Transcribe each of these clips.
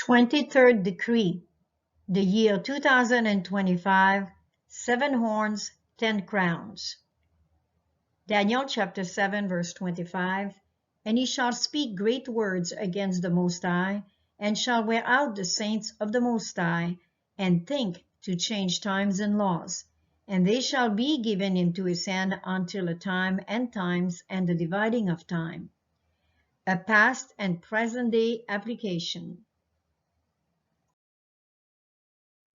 23rd Decree, the year 2025, 7 horns, 10 crowns. Daniel chapter 7 verse 25, And he shall speak great words against the Most High, and shall wear out the saints of the Most High, and think to change times and laws. And they shall be given into his hand until a time and times and the dividing of time. A past and present day application.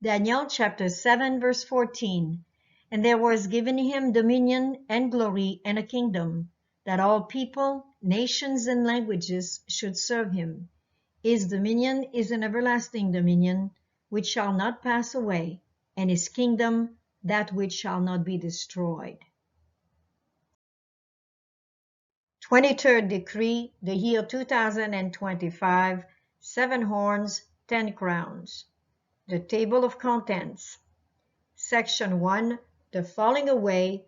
Daniel chapter 7 verse 14, And there was given him dominion and glory and a kingdom, that all people, nations, and languages should serve him. His dominion is an everlasting dominion, which shall not pass away, and his kingdom that which shall not be destroyed. 23rd Decree, the year 2025, 7 horns, 10 crowns. The Table of Contents. Section 1, The Falling Away,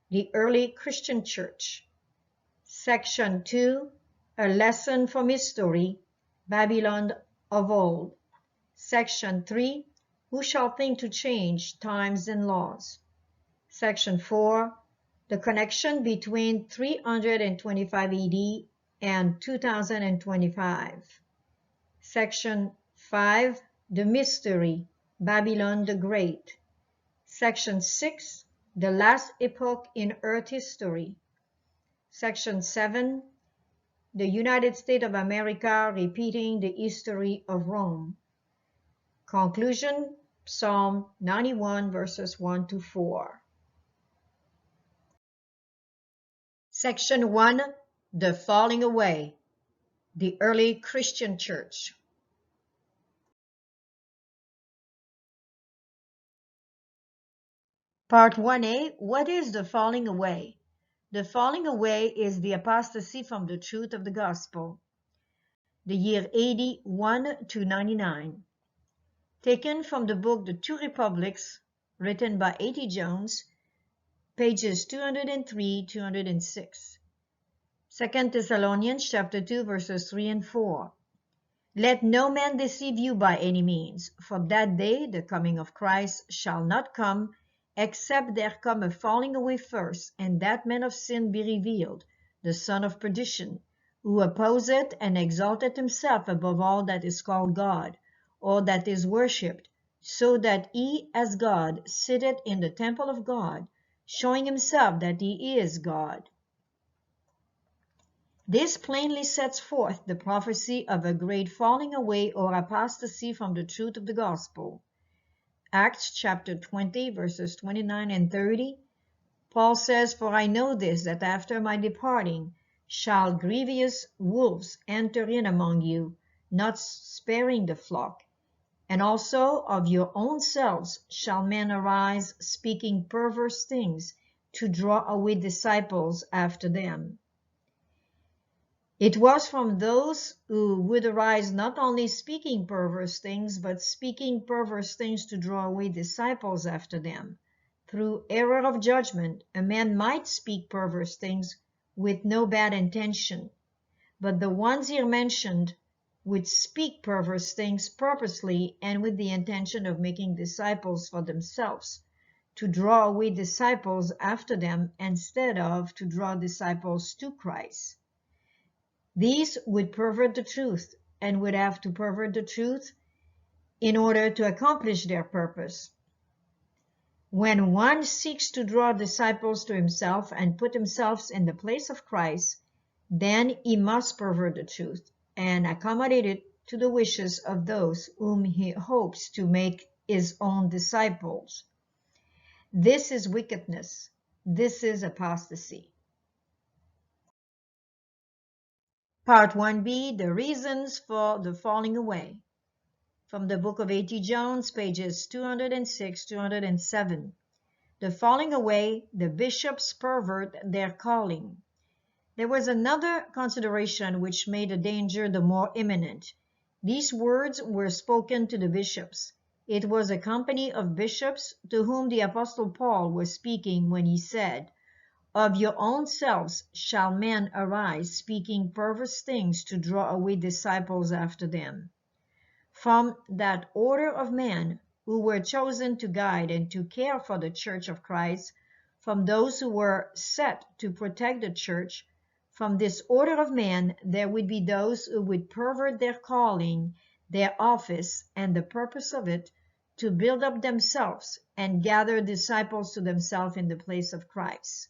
the Early Christian Church. Section 2, A Lesson from History, Babylon of Old. Section 3, Who shall think to change times and laws? Section 4, The Connection between 325 AD and 2025. Section 5, The Mystery, Babylon the Great. Section 6, The Last Epoch in Earth History. Section 7, The United States of America repeating the history of Rome. Conclusion, Psalm 91 verses 1 to 4. Section 1, The Falling Away, the Early Christian Church. Part 1a, What is the falling away? The falling away is the apostasy from the truth of the gospel. The year 81 to 99. Taken from the book The Two Republics, written by A.T. Jones, pages 203-206. 2 Thessalonians chapter 2 verses 3 and 4. Let no man deceive you by any means, for that day, the coming of Christ, shall not come, except there come a falling away first, and that man of sin be revealed, the son of perdition, who opposeth and exalteth himself above all that is called God, or that is worshipped, so that he as God sitteth in the temple of God, showing himself that he is God. This plainly sets forth the prophecy of a great falling away or apostasy from the truth of the gospel. Acts chapter 20 verses 29 and 30, Paul says, For I know this, that after my departing shall grievous wolves enter in among you, not sparing the flock. And also of your own selves shall men arise, speaking perverse things, to draw away disciples after them. It was from those who would arise not only speaking perverse things, but speaking perverse things to draw away disciples after them. Through error of judgment, a man might speak perverse things with no bad intention, but the ones here mentioned would speak perverse things purposely and with the intention of making disciples for themselves, to draw away disciples after them instead of to draw disciples to Christ. These would pervert the truth and would have to pervert the truth in order to accomplish their purpose. When one seeks to draw disciples to himself and put himself in the place of Christ, then he must pervert the truth and accommodate it to the wishes of those whom he hopes to make his own disciples. This is wickedness. This is apostasy. Part 1b, The Reasons for the Falling Away. From the book of A.T. Jones, pages 206-207. The falling away, the bishops pervert their calling. There was another consideration which made the danger the more imminent. These words were spoken to the bishops. It was a company of bishops to whom the Apostle Paul was speaking when he said, Of your own selves shall men arise, speaking perverse things to draw away disciples after them. from that order of men who were chosen to guide and to care for the Church of Christ, from those who were set to protect the Church, from this order of men there would be those who would pervert their calling, their office, and the purpose of it, to build up themselves and gather disciples to themselves in the place of Christ.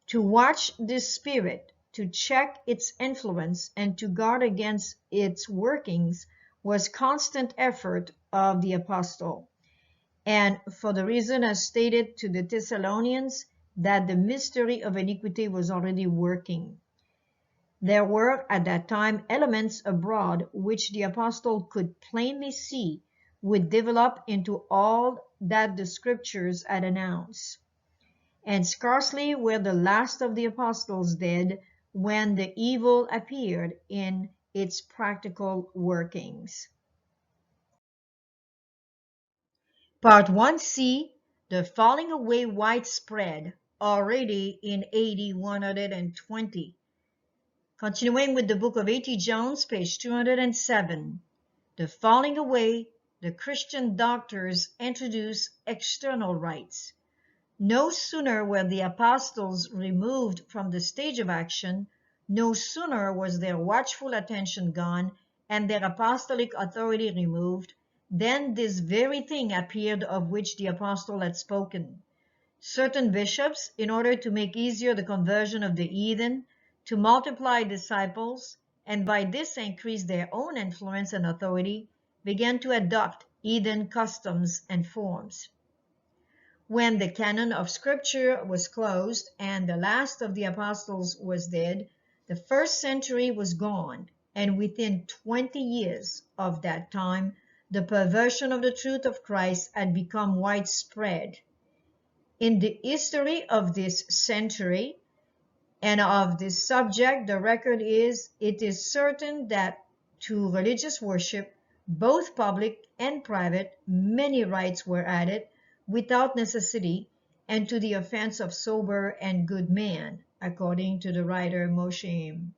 To watch this spirit, to check its influence, and to guard against its workings was constant effort of the apostle, and for the reason as stated to the Thessalonians, that the mystery of iniquity was already working. There were at that time elements abroad which the apostle could plainly see would develop into all that the scriptures had announced. And scarcely were the last of the apostles dead when the evil appeared in its practical workings. Part 1c, the falling away widespread, already in AD 120. Continuing with the book of A.T. Jones, page 207. The falling away, the Christian doctors introduce external rites. No sooner were the apostles removed from the stage of action, no sooner was their watchful attention gone and their apostolic authority removed, then this very thing appeared of which the apostle had spoken. Certain bishops, in order to make easier the conversion of the heathen, to multiply disciples, and by this increase their own influence and authority, began to adopt heathen customs and forms. When the canon of Scripture was closed and the last of the apostles was dead, the first century was gone, and within 20 years of that time, the perversion of the truth of Christ had become widespread. In the history of this century and of this subject, the record is, it is certain that to religious worship, both public and private, many rites were added without necessity, and to the offense of sober and good man, according to the writer Mosheim.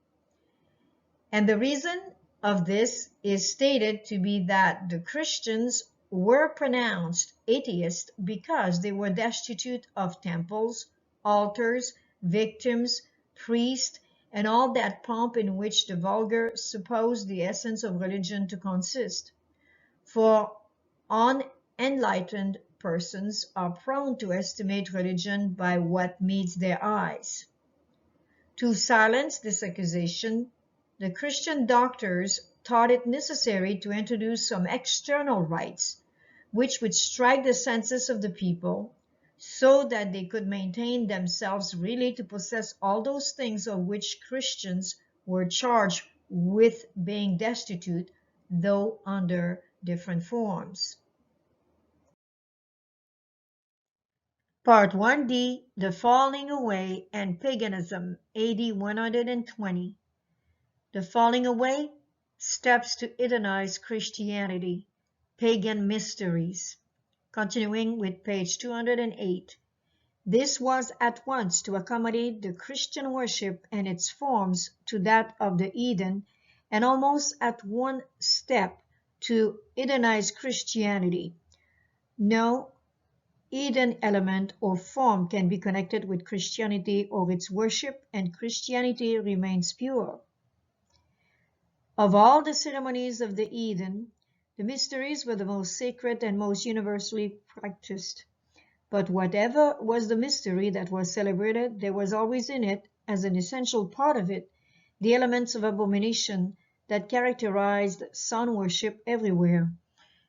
And the reason of this is stated to be that the Christians were pronounced atheists because they were destitute of temples, altars, victims, priests, and all that pomp in which the vulgar suppose the essence of religion to consist. For unenlightened persons are prone to estimate religion by what meets their eyes. To silence this accusation, the Christian doctors thought it necessary to introduce some external rites which would strike the senses of the people, so that they could maintain themselves really to possess all those things of which Christians were charged with being destitute, though under different forms. Part 1d, the falling away and paganism, AD 120. The falling away, steps to Hedonize Christianity, pagan mysteries. Continuing with page 208. This was at once to accommodate the Christian worship and its forms to that of the heathen, and almost at one step to Hedonize Christianity. No heathen element or form can be connected with Christianity or its worship, and Christianity remains pure. Of all the ceremonies of the heathen, the mysteries were the most sacred and most universally practiced. But whatever was the mystery that was celebrated, there was always in it, as an essential part of it, the elements of abomination that characterized sun worship everywhere,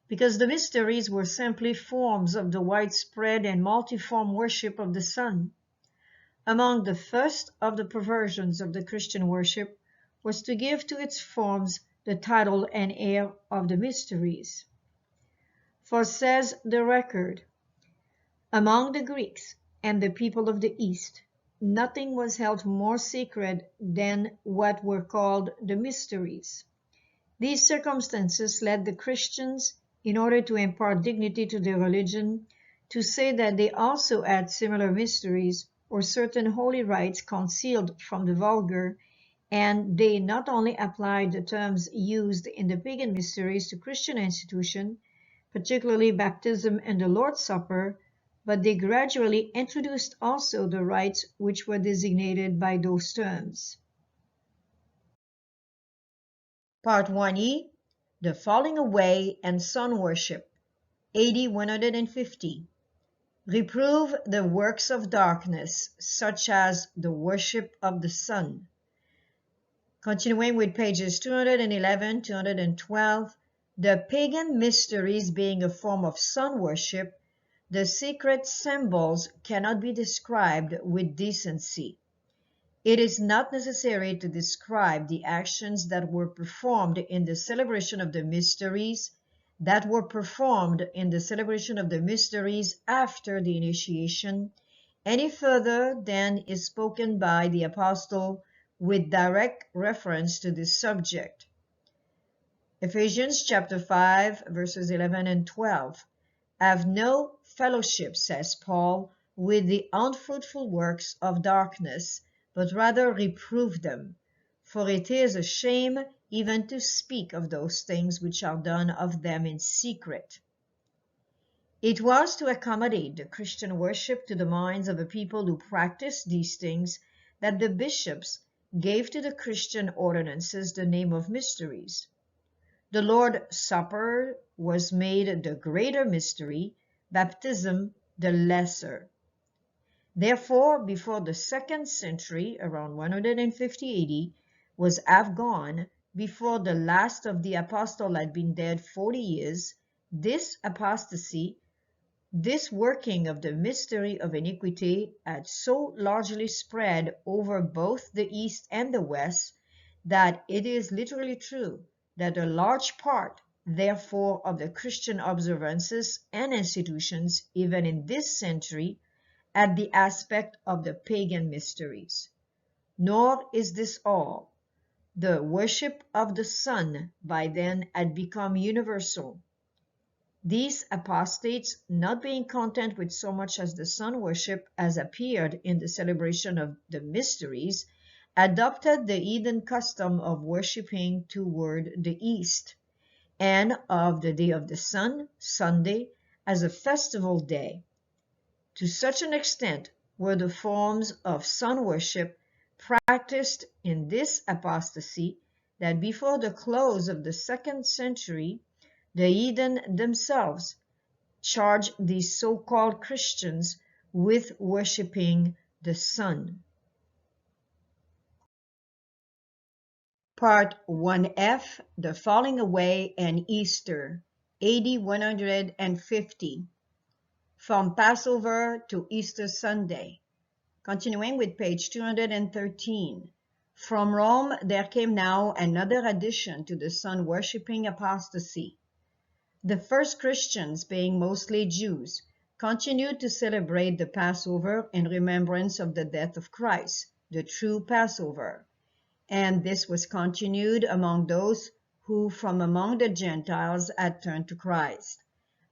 because the mysteries were simply forms of the widespread and multiform worship of the sun. Among the first of the perversions of the Christian worship was to give to its forms the title and air of the mysteries. For says the record, among the Greeks and the people of the East, nothing was held more sacred than what were called the mysteries. These circumstances led the Christians, in order to impart dignity to their religion, to say that they also had similar mysteries or certain holy rites concealed from the vulgar, and they not only applied the terms used in the pagan mysteries to Christian institutions, particularly baptism and the Lord's Supper, but they gradually introduced also the rites which were designated by those terms. Part 1e, the falling away and sun worship, AD 150. Reprove the works of darkness, such as the worship of the sun. Continuing with pages 211, 212, the pagan mysteries being a form of sun worship, the secret symbols cannot be described with decency. It is not necessary to describe the actions that were performed in the celebration of the mysteries, after the initiation, any further than is spoken by the apostle with direct reference to this subject. Ephesians chapter 5, verses 11 and 12. Have no fellowship, says Paul, with the unfruitful works of darkness, but rather reprove them. For it is a shame even to speak of those things which are done of them in secret. It was to accommodate the Christian worship to the minds of the people who practiced these things that the bishops gave to the Christian ordinances the name of mysteries. The Lord's Supper was made the greater mystery, baptism the lesser. Therefore, before the 2nd century, around 150 AD, was half gone, before the last of the apostles had been dead 40 years, this apostasy, this working of the mystery of iniquity had so largely spread over both the East and the West that it is literally true that a large part, therefore, of the Christian observances and institutions, even in this century, had the aspect of the pagan mysteries. Nor is this all. The worship of the sun by then had become universal. These apostates, not being content with so much as the sun worship as appeared in the celebration of the mysteries, adopted the heathen custom of worshipping toward the east, and of the day of the sun, Sunday, as a festival day. To such an extent were the forms of sun worship practiced in this apostasy that before the close of the 2nd century, the heathen themselves charged these so-called Christians with worshipping the sun. Part 1f, the falling away and Easter, AD 150. From Passover to Easter Sunday. Continuing with page 213. From Rome there came now another addition to the sun-worshipping apostasy. The first Christians, being mostly Jews, continued to celebrate the Passover in remembrance of the death of Christ, the true Passover, and this was continued among those who from among the Gentiles had turned to Christ.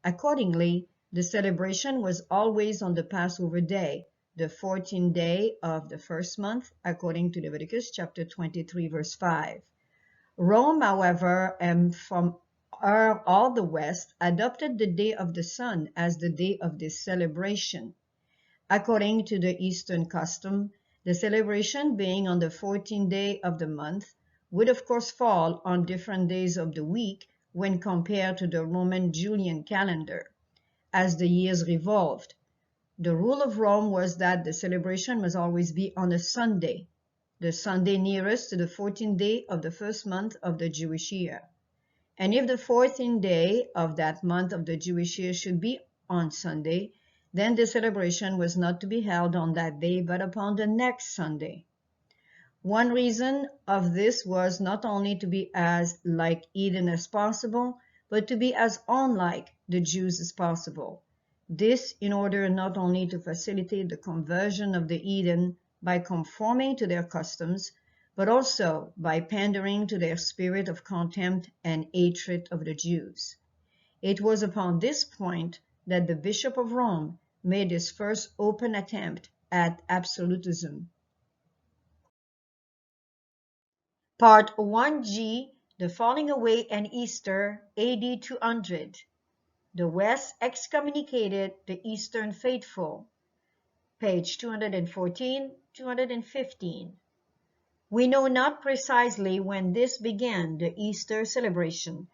Accordingly, the celebration was always on the Passover day, the 14th day of the first month, according to Leviticus chapter 23, verse 5. Rome, however, and from all the West, adopted the day of the sun as the day of this celebration. According to the Eastern custom, the celebration being on the 14th day of the month would of course fall on different days of the week when compared to the Roman Julian calendar, as the years revolved. The rule of Rome was that the celebration must always be on a Sunday, the Sunday nearest to the 14th day of the first month of the Jewish year. And if the 14th day of that month of the Jewish year should be on Sunday, then the celebration was not to be held on that day, but upon the next Sunday. One reason of this was not only to be as like heathen as possible, but to be as unlike the Jews as possible. This in order not only to facilitate the conversion of the heathen by conforming to their customs, but also by pandering to their spirit of contempt and hatred of the Jews. It was upon this point that the Bishop of Rome made his first open attempt at absolutism. Part 1G, the falling away and Easter, AD 200. The West excommunicated the Eastern faithful. Page 214, 215. We know not precisely when this began, the Easter celebration,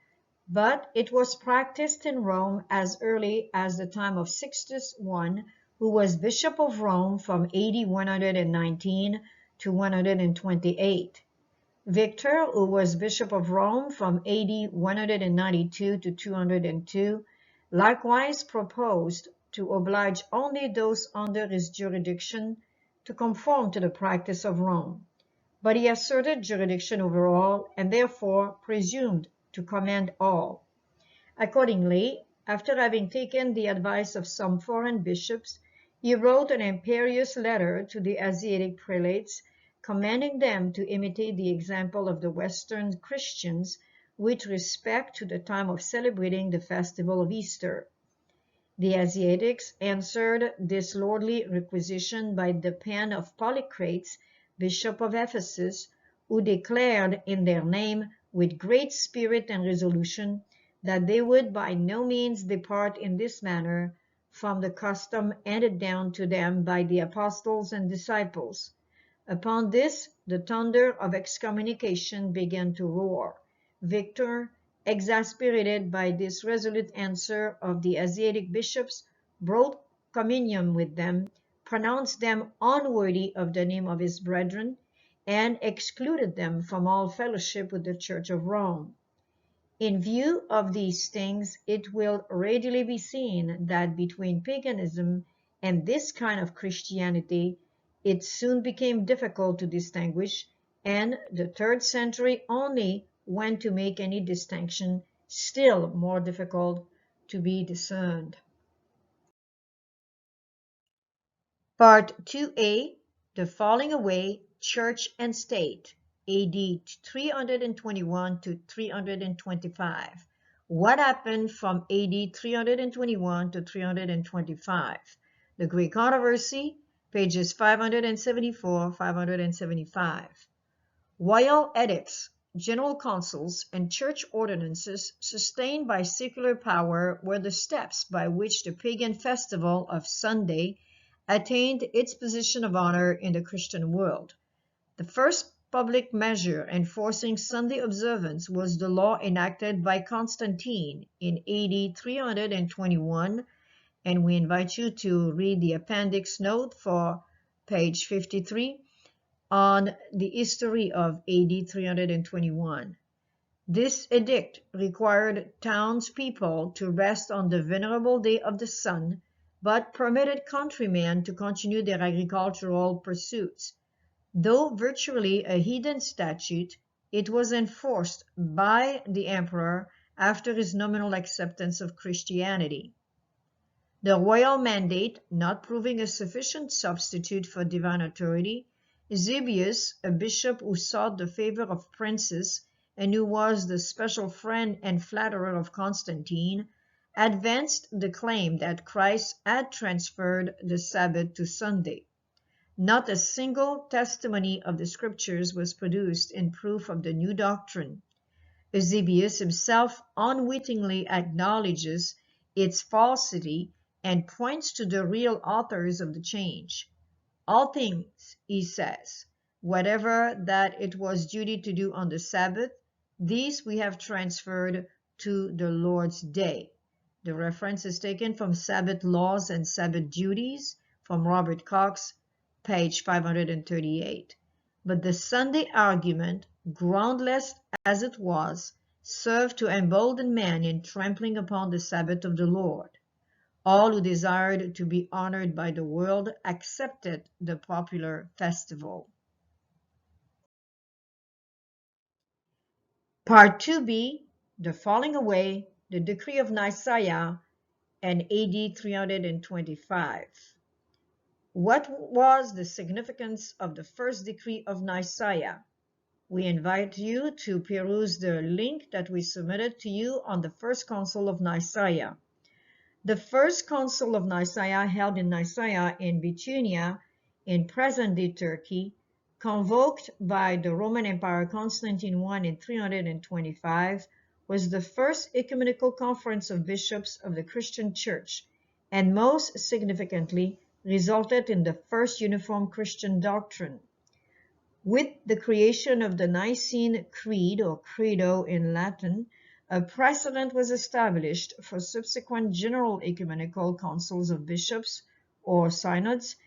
but it was practiced in Rome as early as the time of Sixtus I, who was Bishop of Rome from AD 119 to 128. Victor, who was Bishop of Rome from AD 192 to 202, likewise proposed to oblige only those under his jurisdiction to conform to the practice of Rome, but he asserted jurisdiction over all and therefore presumed to command all. Accordingly, after having taken the advice of some foreign bishops, he wrote an imperious letter to the Asiatic prelates, commanding them to imitate the example of the Western Christians with respect to the time of celebrating the festival of Easter. The Asiatics answered this lordly requisition by the pen of Polycrates, Bishop of Ephesus, who declared in their name with great spirit and resolution that they would by no means depart in this manner from the custom handed down to them by the apostles and disciples. Upon this, the thunder of excommunication began to roar. Victor, exasperated by this resolute answer of the Asiatic bishops, broke communion with them, pronounced them unworthy of the name of his brethren, and excluded them from all fellowship with the Church of Rome. In view of these things, it will readily be seen that between paganism and this kind of Christianity, it soon became difficult to distinguish, and the 3rd century only went to make any distinction still more difficult to be discerned. Part 2a, the falling away, Church and State, AD 321 to 325. What happened from AD 321 to 325? The Great Controversy, pages 574, 575. Royal edicts, general councils, and church ordinances sustained by secular power were the steps by which the pagan festival of Sunday attained its position of honor in the Christian world. The first public measure enforcing Sunday observance was the law enacted by Constantine in AD 321, and we invite you to read the appendix note for page 53 on the history of AD 321. This edict required townspeople to rest on the venerable day of the sun, but permitted countrymen to continue their agricultural pursuits. Though virtually a heathen statute, it was enforced by the emperor after his nominal acceptance of Christianity. The royal mandate not proving a sufficient substitute for divine authority, Eusebius, a bishop who sought the favor of princes and who was the special friend and flatterer of Constantine, advanced the claim that Christ had transferred the Sabbath to Sunday. Not a single testimony of the Scriptures was produced in proof of the new doctrine. Eusebius himself unwittingly acknowledges its falsity and points to the real authors of the change. All things, he says, whatever that it was duty to do on the Sabbath, these we have transferred to the Lord's day. The reference is taken from Sabbath Laws and Sabbath Duties from Robert Cox, page 538. But the Sunday argument, groundless as it was, served to embolden men in trampling upon the Sabbath of the Lord. All who desired to be honored by the world accepted the popular festival. Part 2b, the falling away, the Decree of Nicaea, and AD 325. What was the significance of the first Decree of Nicaea? We invite you to peruse the link that we submitted to you on the First Council of Nicaea. The First Council of Nicaea, held in Nicaea in Bithynia, in present-day Turkey, convoked by the Roman Emperor Constantine I in 325, was the first ecumenical conference of bishops of the Christian Church, and most significantly resulted in the first uniform Christian doctrine. With the creation of the Nicene Creed, or Credo in Latin, a precedent was established for subsequent general ecumenical councils of bishops, or synods,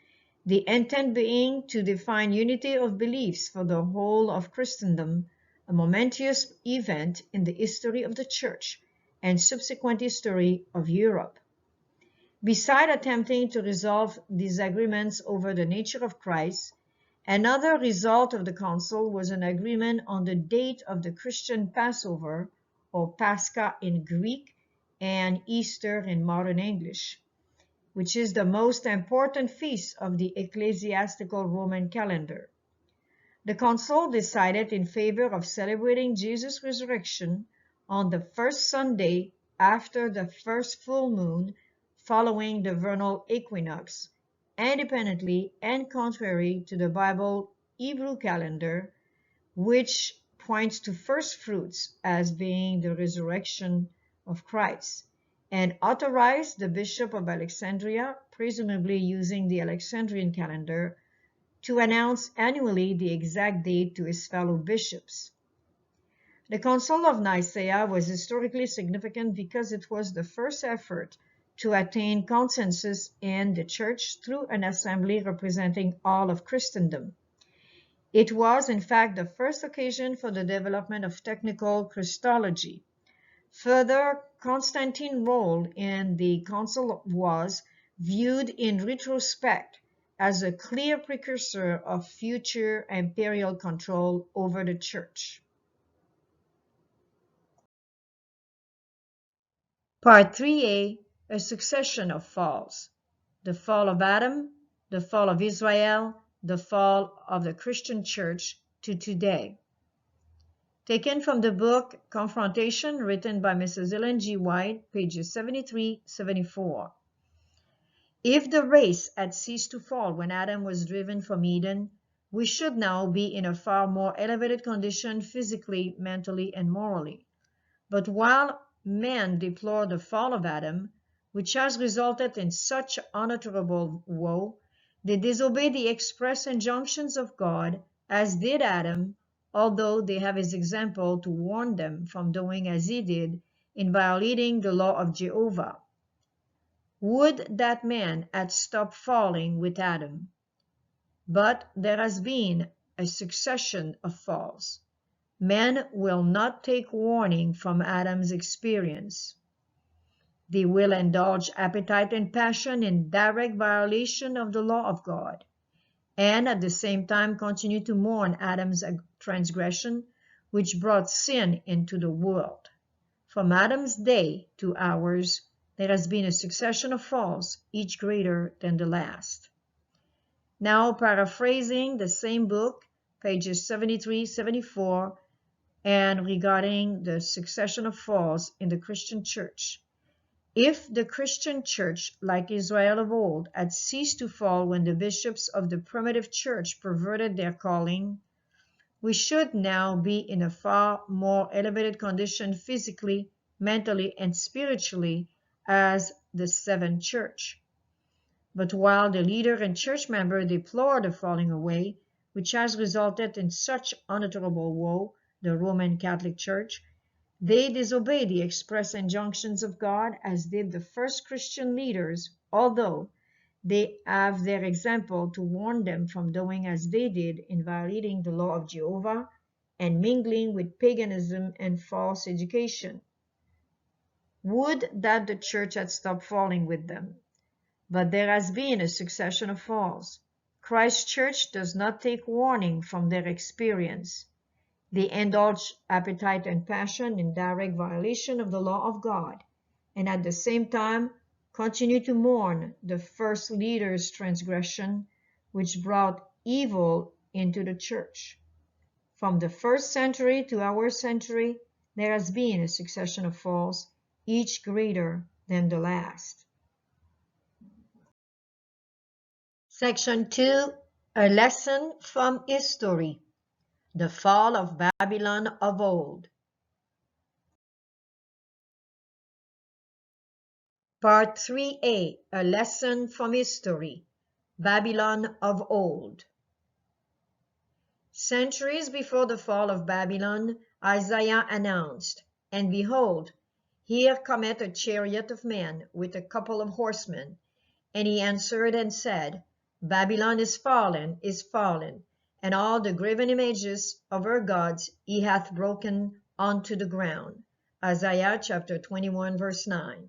the intent being to define unity of beliefs for the whole of Christendom, a momentous event in the history of the Church and subsequent history of Europe. Beside attempting to resolve disagreements over the nature of Christ, another result of the council was an agreement on the date of the Christian Passover, or Pascha in Greek, and Easter in modern English, which is the most important feast of the ecclesiastical Roman calendar. The council decided in favor of celebrating Jesus' resurrection on the first Sunday after the first full moon following the vernal equinox, independently and contrary to the Bible Hebrew calendar, which points to first fruits as being the resurrection of Christ, and authorized the Bishop of Alexandria, presumably using the Alexandrian calendar, to announce annually the exact date to his fellow bishops. The Council of Nicaea was historically significant because it was the first effort to attain consensus in the Church through an assembly representing all of Christendom. It was, in fact, the first occasion for the development of technical Christology. Further, Constantine's role in the council was viewed in retrospect as a clear precursor of future imperial control over the Church. Part 3a, a succession of falls. The fall of Adam, the fall of Israel, the fall of the Christian Church to today. Taken from the book Confrontation, written by Mrs. Ellen G. White, pages 73-74. If the race had ceased to fall when Adam was driven from Eden, we should now be in a far more elevated condition physically, mentally, and morally. But while men deplore the fall of Adam, which has resulted in such unutterable woe, they disobey the express injunctions of God, as did Adam, although they have his example to warn them from doing as he did in violating the law of Jehovah. Would that man had stopped falling with Adam. But there has been a succession of falls. Men will not take warning from Adam's experience. They will indulge appetite and passion in direct violation of the law of God, and at the same time continue to mourn Adam's transgression, which brought sin into the world. From Adam's day to ours, there has been a succession of falls, each greater than the last. Now, paraphrasing the same book, pages 73-74, and regarding the succession of falls in the Christian Church. If the Christian Church, like Israel of old, had ceased to fall when the bishops of the primitive church perverted their calling, we should now be in a far more elevated condition physically, mentally, and spiritually as the seventh church. But while the leader and church member deplore the falling away, which has resulted in such unutterable woe, the Roman Catholic Church, they disobey the express injunctions of God, as did the first Christian leaders, although they have their example to warn them from doing as they did in violating the law of Jehovah and mingling with paganism and false education. Would that the church had stopped falling with them. But there has been a succession of falls. Christ's church does not take warning from their experience. They indulge appetite and passion in direct violation of the law of God, and at the same time continue to mourn the first leader's transgression, which brought evil into the church. From the first century to our century, there has been a succession of falls, each greater than the last. Section 2, A lesson from history. The fall of Babylon of old. Part 3a. A lesson from history. Babylon of old. Centuries before the fall of Babylon, Isaiah announced, "And behold, here cometh a chariot of men with a couple of horsemen. And he answered and said, Babylon is fallen, and all the graven images of her gods he hath broken unto the ground." Isaiah chapter 21, verse 9.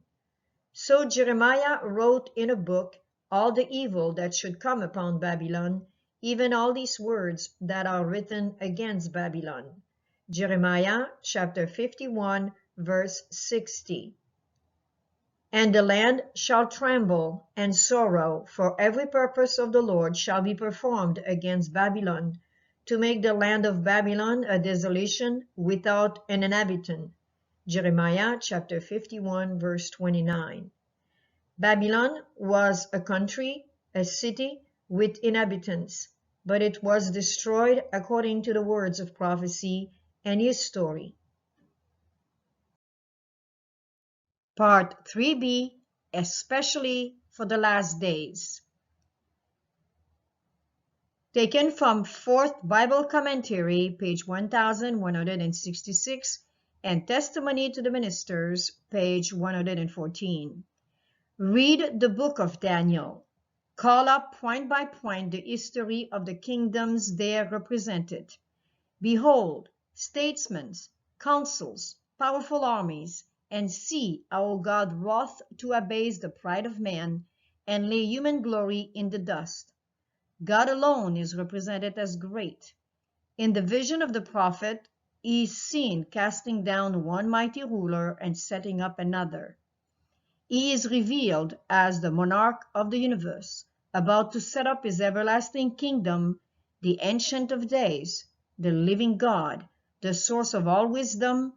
So Jeremiah wrote in a book all the evil that should come upon Babylon, even all these words that are written against Babylon. Jeremiah chapter 51, verse 60. "And the land shall tremble and sorrow, for every purpose of the Lord shall be performed against Babylon, to make the land of Babylon a desolation without an inhabitant." Jeremiah chapter 51, verse 29. Babylon was a country, a city with inhabitants, but it was destroyed according to the words of prophecy and history. Part 3b, especially for the last days. Taken from Fourth Bible Commentary, page 1166, and Testimony to the Ministers, page 114. Read the book of Daniel. Call up point by point the history of the kingdoms there represented. Behold, statesmen, councils, powerful armies, and see how God wroth to abase the pride of man and lay human glory in the dust. God alone is represented as great. In the vision of the prophet, he is seen casting down one mighty ruler and setting up another. He is revealed as the monarch of the universe, about to set up his everlasting kingdom, the Ancient of Days, the living God, the source of all wisdom,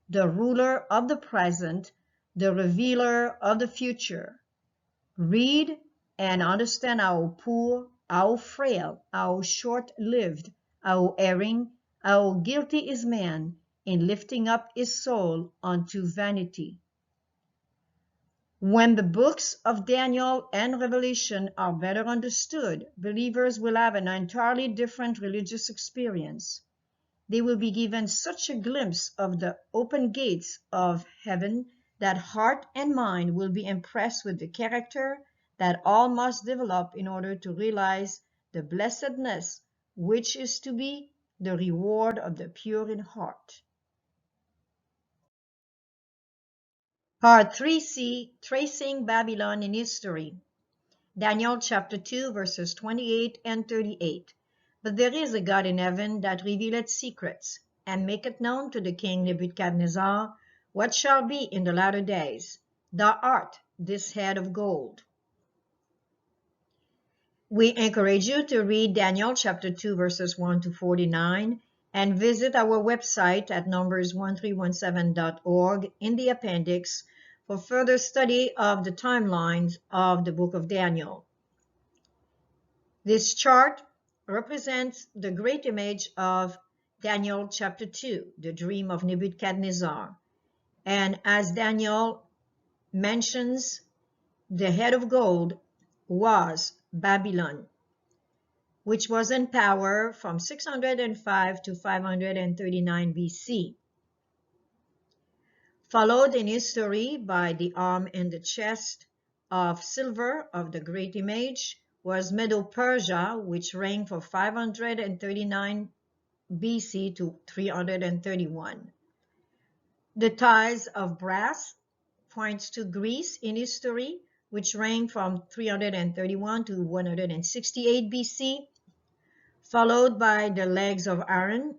the ruler of the present, the revealer of the future. Read and understand how poor, how frail, how short-lived, how erring, how guilty is man in lifting up his soul unto vanity. When the books of Daniel and Revelation are better understood, believers will have an entirely different religious experience. They will be given such a glimpse of the open gates of heaven that heart and mind will be impressed with the character that all must develop in order to realize the blessedness which is to be the reward of the pure in heart. Part 3c, Tracing Babylon in History. Daniel chapter 2, verses 28 and 38. "But there is a God in heaven that revealeth secrets, and maketh known to the king Nebuchadnezzar what shall be in the latter days. Thou art this head of gold." We encourage you to read Daniel chapter 2, verses 1 to 49, and visit our website at numbers1317.org in the appendix for further study of the timelines of the book of Daniel. This chart represents the great image of Daniel chapter 2, the dream of Nebuchadnezzar. And as Daniel mentions, the head of gold was Babylon, which was in power from 605 to 539 BC. Followed in history by the arm and the chest of silver of the great image was Medo-Persia, which reigned from 539 BC to 331. The ties of brass points to Greece in history, which reigned from 331 to 168 BC, followed by the legs of Aaron,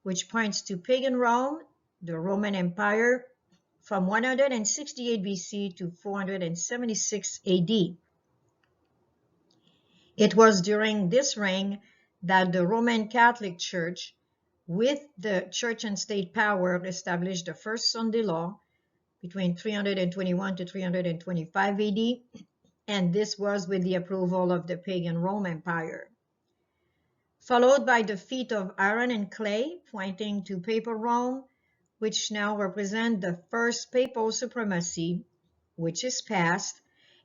which points to pagan Rome, the Roman Empire, from 168 BC to 476 AD. It was during this reign that the Roman Catholic Church, with the church and state power, established the first Sunday law between 321 to 325 AD, and this was with the approval of the pagan Rome Empire. followed by the feet of iron and clay, pointing to Papal Rome, which now represent the first papal supremacy, which is past,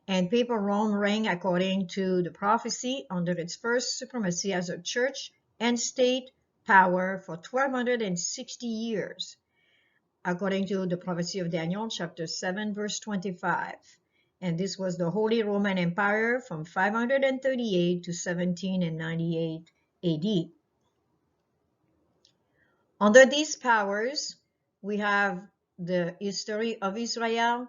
and Papal Rome reigned according to the prophecy under its first supremacy as a church and state power for 1260 years, according to the prophecy of Daniel chapter 7 verse 25. And this was the Holy Roman Empire from 538 to 1798 AD. Under these powers, we have the history of Israel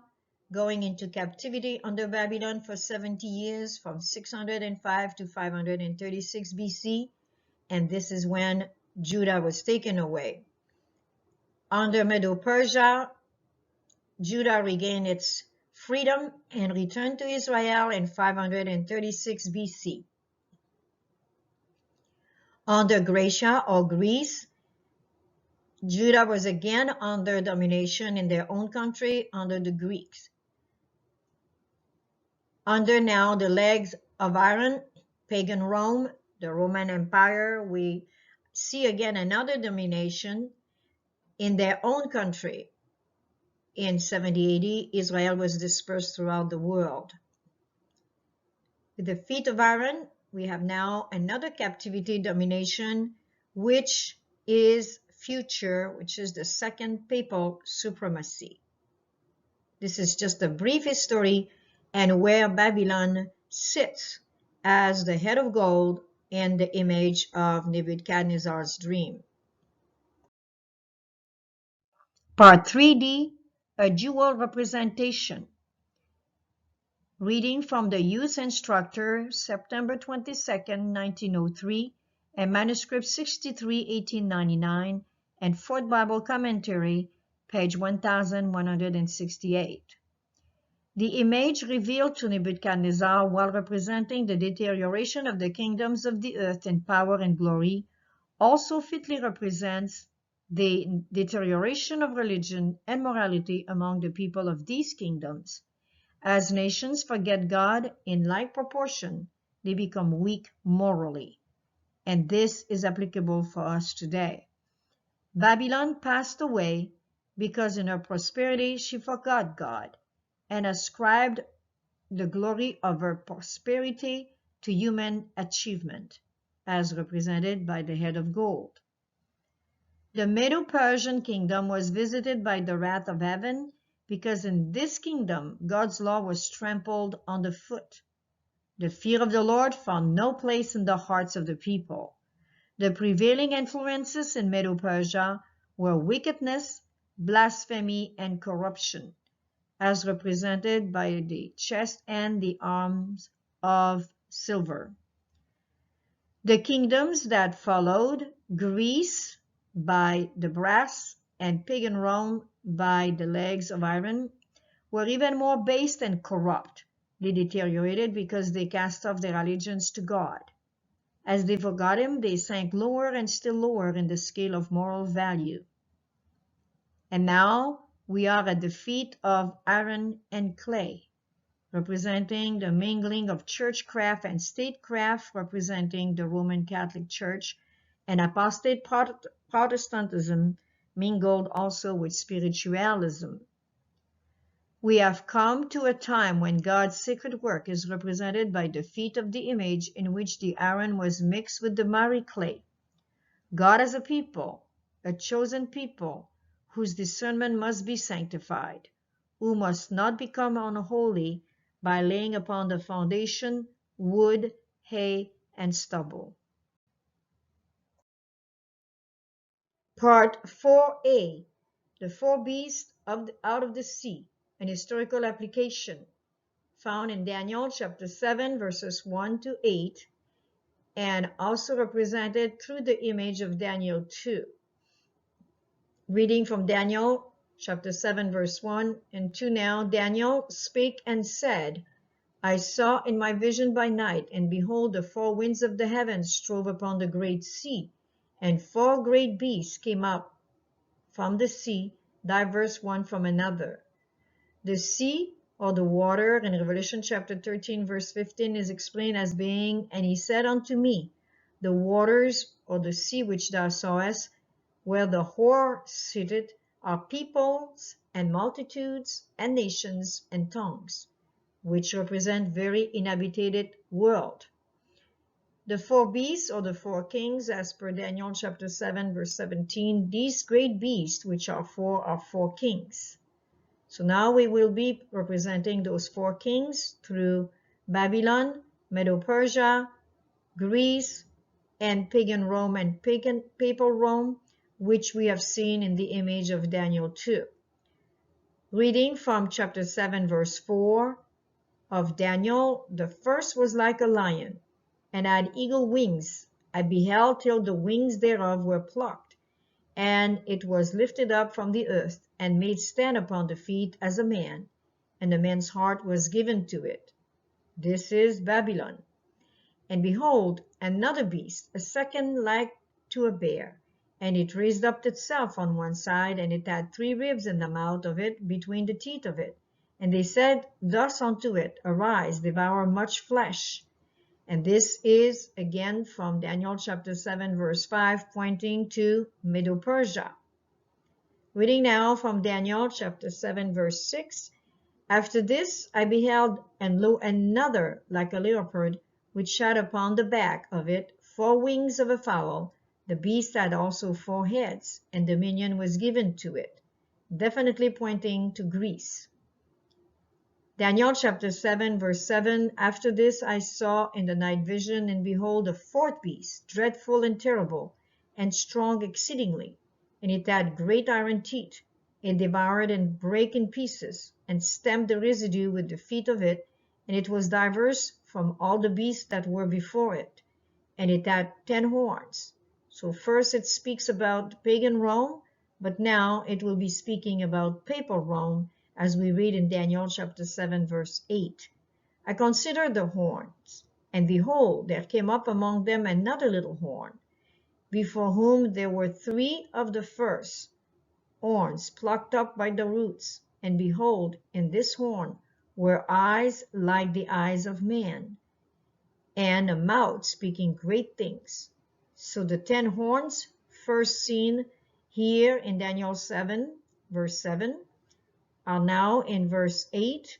going into captivity under Babylon for 70 years from 605 to 536 BC, and this is when Judah was taken away. Under Medo-Persia, Judah regained its freedom and returned to Israel in 536 BC. Under Gracia or Greece, Judah was again under domination in their own country under the Greeks. Under now the legs of iron, pagan Rome, the Roman Empire, we see again another domination in their own country. In 70 AD, Israel was dispersed throughout the world. With the feet of iron, we have now another captivity domination, which is future, which is the second papal supremacy. This is just a brief history and where Babylon sits as the head of gold in the image of Nebuchadnezzar's dream. Part 3D, a dual representation. Reading from the Youth Instructor, September 22, 1903, and Manuscript 63, 1899, and Fourth Bible Commentary, page 1168. The image revealed to Nebuchadnezzar while representing the deterioration of the kingdoms of the earth in power and glory also fitly represents the deterioration of religion and morality among the people of these kingdoms. As nations forget God in like proportion, they become weak morally. And this is applicable for us today. Babylon passed away because in her prosperity she forgot God and ascribed the glory of her prosperity to human achievement, as represented by the head of gold. The Medo-Persian kingdom was visited by the wrath of heaven because in this kingdom God's law was trampled underfoot. The fear of the Lord found no place in the hearts of the people. The prevailing influences in Medo-Persia were wickedness, blasphemy, and corruption, as represented by the chest and the arms of silver. The kingdoms that followed, Greece by the brass and pagan Rome by the legs of iron, were even more base and corrupt. They deteriorated because they cast off their allegiance to God. As they forgot Him, they sank lower and still lower in the scale of moral value. And now we are at the feet of iron and clay, representing the mingling of churchcraft and statecraft, representing the Roman Catholic Church, and apostate Protestantism mingled also with spiritualism. We have come to a time when God's sacred work is represented by the feet of the image in which the iron was mixed with the miry clay. God as a people, a chosen people, whose discernment must be sanctified, who must not become unholy by laying upon the foundation wood, hay, and stubble. Part 4a, the four beasts out of the sea, an historical application, found in Daniel chapter 7 verses 1 to 8, and also represented through the image of Daniel 2. Reading from Daniel chapter 7 verse 1 and 2 now, Daniel spake and said, I saw in my vision by night, and behold, the four winds of the heavens strove upon the great sea, and four great beasts came up from the sea, diverse one from another. The sea, or the water, in Revelation chapter 13 verse 15 is explained as being, and he said unto me, The waters, or the sea which thou sawest, where the whore sitteth, are peoples and multitudes and nations and tongues, which represent very inhabited world. The four beasts, or the four kings, as per Daniel chapter 7 verse 17, these great beasts which are four kings. So now we will be representing those four kings through Babylon, Medo-Persia, Greece, and pagan Rome and papal Rome, which we have seen in the image of Daniel 2. Reading from chapter 7 verse 4 of Daniel, the first was like a lion, and had eagle wings. I beheld till the wings thereof were plucked, and it was lifted up from the earth, and made stand upon the feet as a man, and the man's heart was given to it. This is Babylon. And behold, another beast, a second like to a bear, and it raised up itself on one side, and it had 3 ribs in the mouth of it between the teeth of it. And they said thus unto it, Arise, devour much flesh. And this is again from Daniel chapter 7 verse 5, pointing to Medo-Persia. Reading now from Daniel chapter 7 verse 6. After this I beheld, and lo, another like a leopard, which had upon the back of it 4 wings of a fowl. The beast had also 4 heads, and dominion was given to it, definitely pointing to Greece. Daniel chapter 7 verse 7, After this I saw in the night vision, and behold, a 4th beast, dreadful and terrible, and strong exceedingly, and it had great iron teeth. It devoured and brake in pieces, and stamped the residue with the feet of it, and it was diverse from all the beasts that were before it, and it had 10 horns. So first it speaks about pagan Rome, but now it will be speaking about papal Rome, as we read in Daniel chapter 7 verse 8. I considered the horns, and behold, there came up among them another little horn, before whom there were 3 of the first horns plucked up by the roots. And behold, in this horn were eyes like the eyes of man, and a mouth speaking great things. So the 10 horns first seen here in Daniel 7 verse 7 are now in verse 8,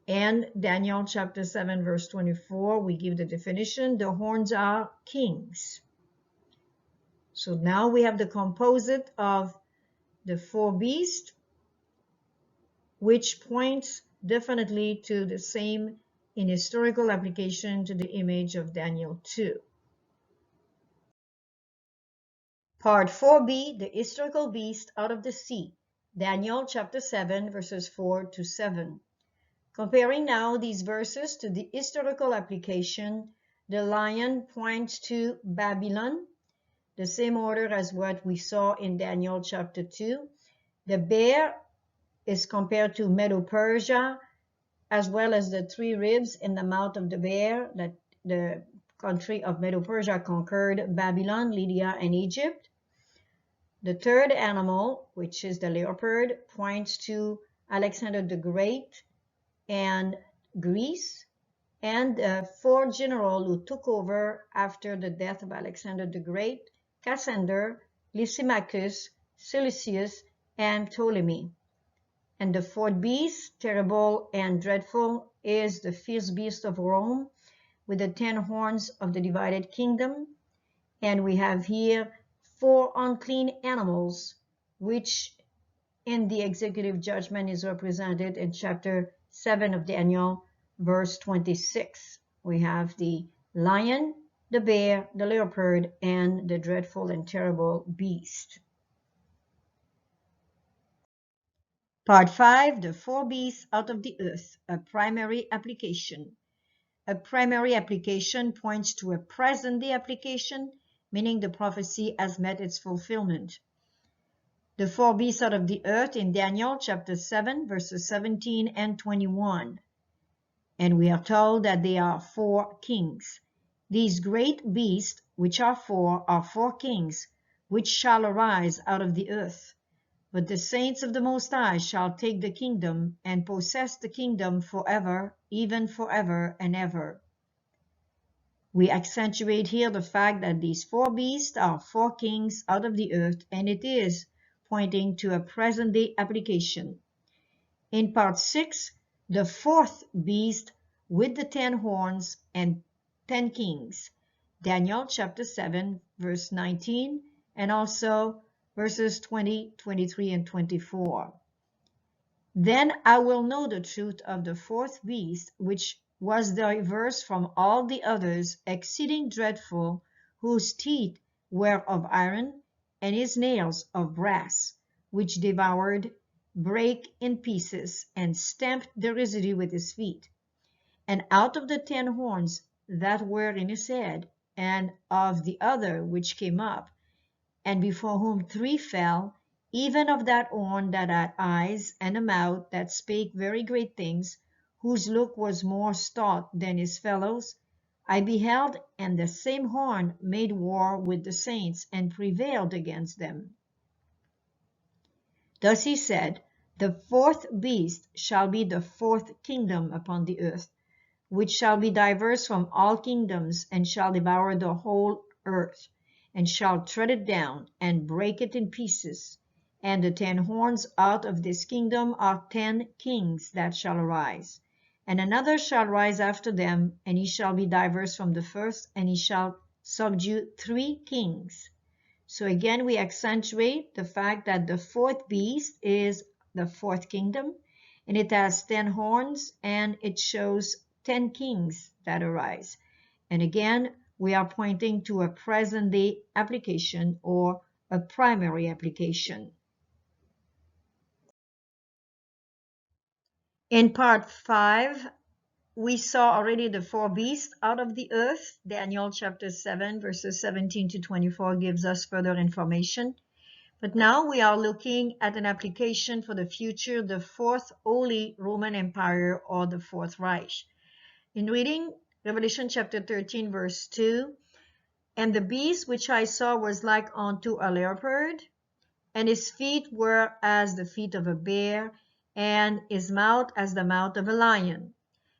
and Daniel chapter 7 verse 24 we give the definition. The horns are kings. So now we have the composite of the 4 beasts, which points definitely to the same in historical application to the image of Daniel 2. Part 4b, the historical beast out of the sea, Daniel chapter 7 verses 4 to 7. Comparing now these verses to the historical application, the lion points to Babylon, the same order as what we saw in Daniel chapter 2. The bear is compared to Medo-Persia, as well as the 3 ribs in the mouth of the bear that the country of Medo-Persia conquered Babylon, Lydia, and Egypt. The 3rd animal, which is the leopard, points to Alexander the Great and Greece, and the 4th general who took over after the death of Alexander the Great, Cassander, Lysimachus, Seleucus, and Ptolemy. And the 4th beast, terrible and dreadful, is the fierce beast of Rome, with the 10 horns of the divided kingdom. And we have here 4 unclean animals, which in the executive judgment is represented in chapter 7 of Daniel, verse 26. We have the lion, the bear, the leopard, and the dreadful and terrible beast. Part 5, the 4 beasts out of the earth, a primary application. A primary application points to a present-day application, meaning the prophecy has met its fulfillment. The 4 beasts out of the earth in Daniel chapter 7 verses 17 and 21. And we are told that they are 4 kings. These great beasts, which are 4 kings, which shall arise out of the earth. But the saints of the Most High shall take the kingdom and possess the kingdom forever, even forever and ever. We accentuate here the fact that these four beasts are four kings out of the earth, and it is pointing to a present-day application. In part 6, the fourth beast with the 10 horns and 10 kings. Daniel chapter 7, verse 19, and also verses 20, 23, and 24. Then I will know the truth of the fourth beast, which was diverse from all the others, exceeding dreadful, whose teeth were of iron, and his nails of brass, which devoured, brake in pieces, and stamped the residue with his feet. And out of the 10 horns that were in his head, and of the other which came up, and before whom 3 fell, even of that horn that had eyes and a mouth that spake very great things, whose look was more stout than his fellows, I beheld, and the same horn made war with the saints, and prevailed against them. Thus he said, the fourth beast shall be the fourth kingdom upon the earth, which shall be diverse from all kingdoms, and shall devour the whole earth, and shall tread it down, and break it in pieces. And the 10 horns out of this kingdom are 10 kings that shall arise. And another shall rise after them, and he shall be diverse from the first, and he shall subdue 3 kings. So again, we accentuate the fact that the fourth beast is the fourth kingdom, and it has 10 horns, and it shows 10 kings that arise. And again, we are pointing to a present-day application or a primary application. In part 5, we saw already the 4 beasts out of the earth. Daniel chapter 7, verses 17 to 24 gives us further information. But now we are looking at an application for the future, the Fourth Holy Roman Empire, or the Fourth Reich. In reading Revelation chapter 13, verse 2, and the beast which I saw was like unto a leopard, and his feet were as the feet of a bear, and his mouth as the mouth of a lion.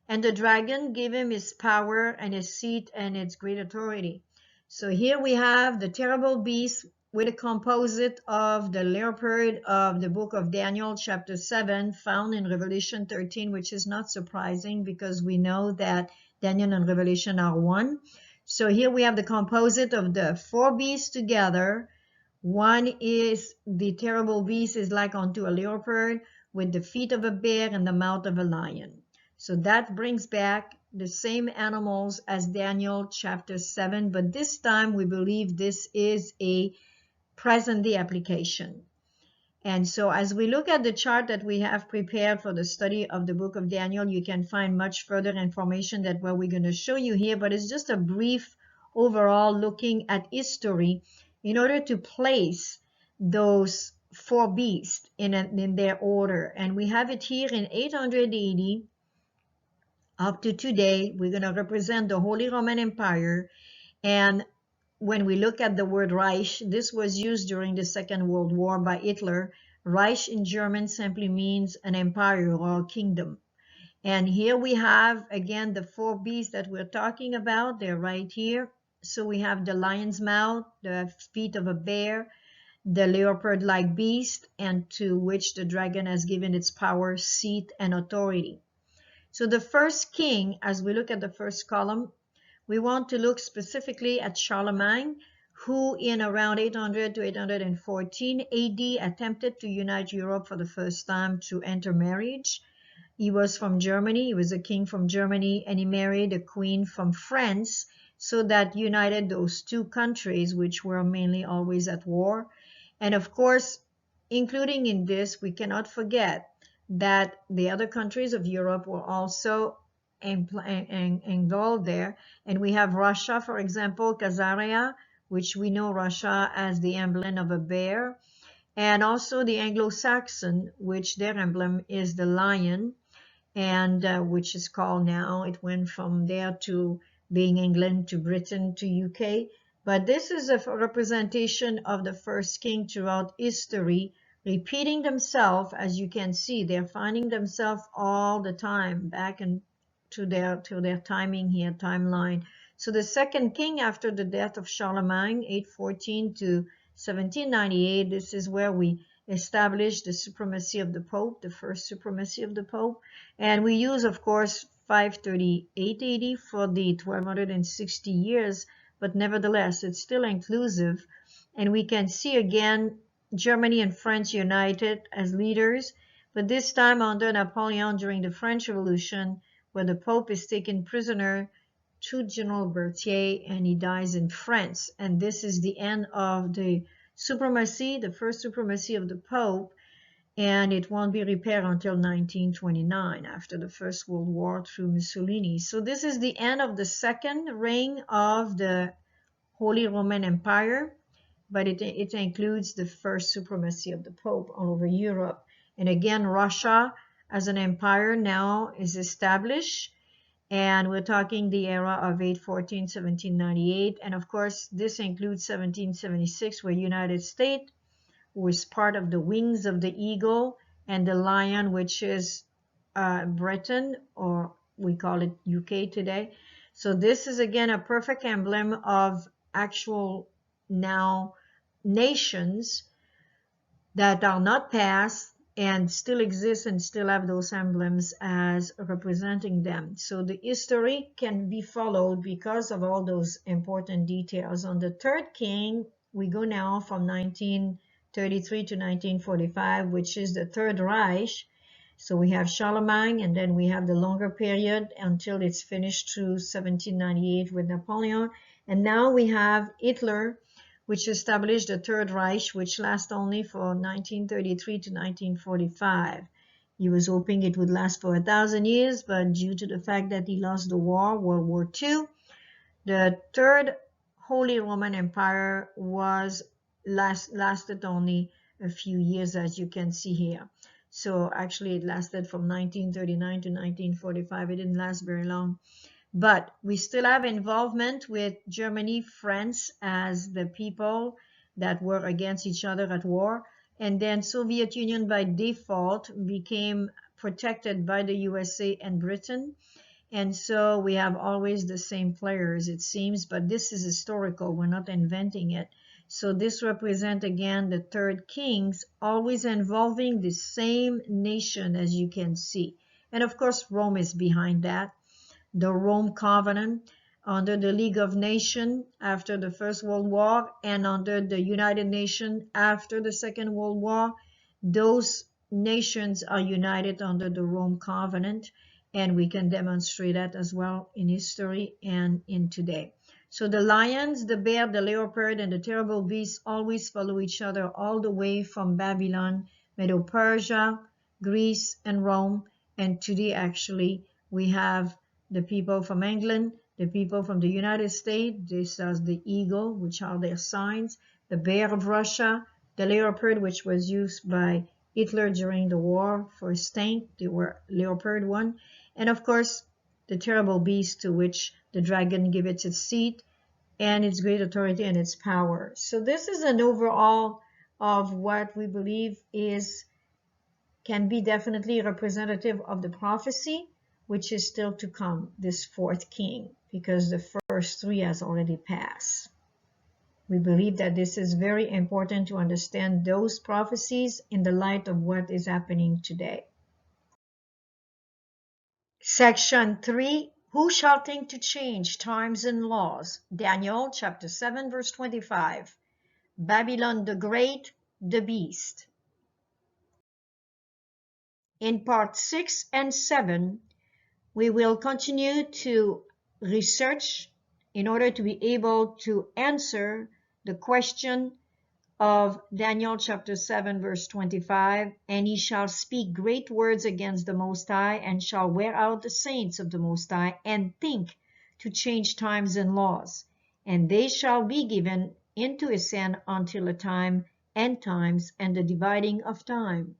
And the dragon gave him his power and his seat and its great authority. So here we have the terrible beast with a composite of the leopard of the book of Daniel chapter 7 found in Revelation 13, which is not surprising because we know that Daniel and Revelation are one. So here we have the composite of the 4 beasts together. One is the terrible beast is like unto a leopard with the feet of a bear and the mouth of a lion. So that brings back the same animals as Daniel chapter 7, but this time we believe this is a present-day application. And so as we look at the chart that we have prepared for the study of the book of Daniel, you can find much further information than what we're going to show you here, but it's just a brief overall looking at history in order to place those 4 beasts in their order. And we have it here in 880 up to today. We're going to represent the Holy Roman Empire. And when we look at the word Reich, this was used during the Second World War by Hitler. Reich in German simply means an empire or a kingdom. And here we have, again, the 4 beasts that we're talking about. They're right here. So we have the lion's mouth, the feet of a bear, the leopard-like beast, and to which the dragon has given its power, seat, and authority. So the first king, as we look at the first column, we want to look specifically at Charlemagne, who in around 800 to 814 AD attempted to unite Europe for the first time through intermarriage. He was from Germany, he was a king from Germany, and he married a queen from France, so that united those 2 countries, which were mainly always at war. And of course, including in this, we cannot forget that the other countries of Europe were also involved there. And we have Russia, for example, Khazaria, which we know Russia as the emblem of a bear, and also the Anglo-Saxon, which their emblem is the lion, and which is called now, it went from there to being England to Britain to UK. But this is a representation of the first king throughout history, repeating themselves. As you can see, they're finding themselves all the time back to their timing here, timeline. So the second king after the death of Charlemagne, 814 to 1798, this is where we established the supremacy of the Pope, the first supremacy of the Pope. And we use, of course, 538 AD for the 1260 years, but nevertheless, it's still inclusive. And we can see again Germany and France united as leaders, but this time under Napoleon during the French Revolution, where the Pope is taken prisoner to General Berthier and he dies in France. And this is the end of the supremacy, the first supremacy of the Pope, and it won't be repaired until 1929 after the First World War through Mussolini. So this is the end of the second reign of the Holy Roman Empire, but it includes the first supremacy of the Pope all over Europe. And again, Russia as an empire now is established, and we're talking the era of 814, 1798, and of course this includes 1776, where United States was part of the wings of the eagle, and the lion, which is Britain, or we call it UK today. So this is again a perfect emblem of actual now nations that are not past and still exist and still have those emblems as representing them. So the history can be followed because of all those important details. On the third king, we go now from 1933 to 1945, which is the Third Reich. So we have Charlemagne, and then we have the longer period until it's finished through 1798 with Napoleon. And now we have Hitler, which established the Third Reich, which lasts only for 1933 to 1945. He was hoping it would last for 1,000 years, but due to the fact that he lost the war, World War II, the Third Holy Roman Empire lasted only a few years, as you can see here. So actually it lasted from 1939 to 1945. It didn't last very long. But we still have involvement with Germany, France as the people that were against each other at war. And then Soviet Union by default became protected by the USA and Britain. And so we have always the same players, it seems, but this is historical. We're not inventing it. So this represents, again, the third kings, always involving the same nation, as you can see. And of course, Rome is behind that. The Rome Covenant under the League of Nations after the First World War and under the United Nations after the Second World War. Those nations are united under the Rome Covenant, and we can demonstrate that as well in history and in today. So the lions, the bear, the leopard, and the terrible beast always follow each other all the way from Babylon, Medo-Persia, Greece, and Rome. And today, actually, we have the people from England, the people from the United States. This is the eagle, which are their signs, the bear of Russia, the leopard, which was used by Hitler during the war for his tank. They were leopard one. And of course, the terrible beast, to which the dragon gives its seat and its great authority and its power. So this is an overall of what we believe can be definitely representative of the prophecy, which is still to come, this fourth king, because the first three has already passed. We believe that this is very important to understand those prophecies in the light of what is happening today. Section 3, who shall think to change times and laws? Daniel chapter 7 verse 25. Babylon the Great, the Beast. In part 6 and 7, we will continue to research in order to be able to answer the question of Daniel chapter 7 verse 25, and he shall speak great words against the Most High, and shall wear out the saints of the Most High, and think to change times and laws, and they shall be given into his hand until a time, end times, and the dividing of time.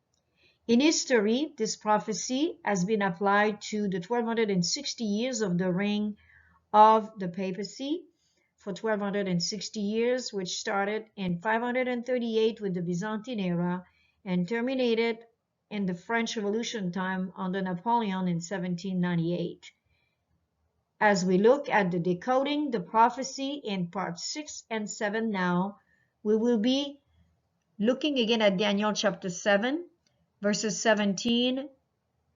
In history, this prophecy has been applied to the 1260 years of the reign of the papacy, for 1260 years, which started in 538 with the Byzantine era and terminated in the French Revolution time under Napoleon in 1798. as we look at the decoding the prophecy in part 6 and 7 now, we will be looking again at Daniel chapter 7, verses 17,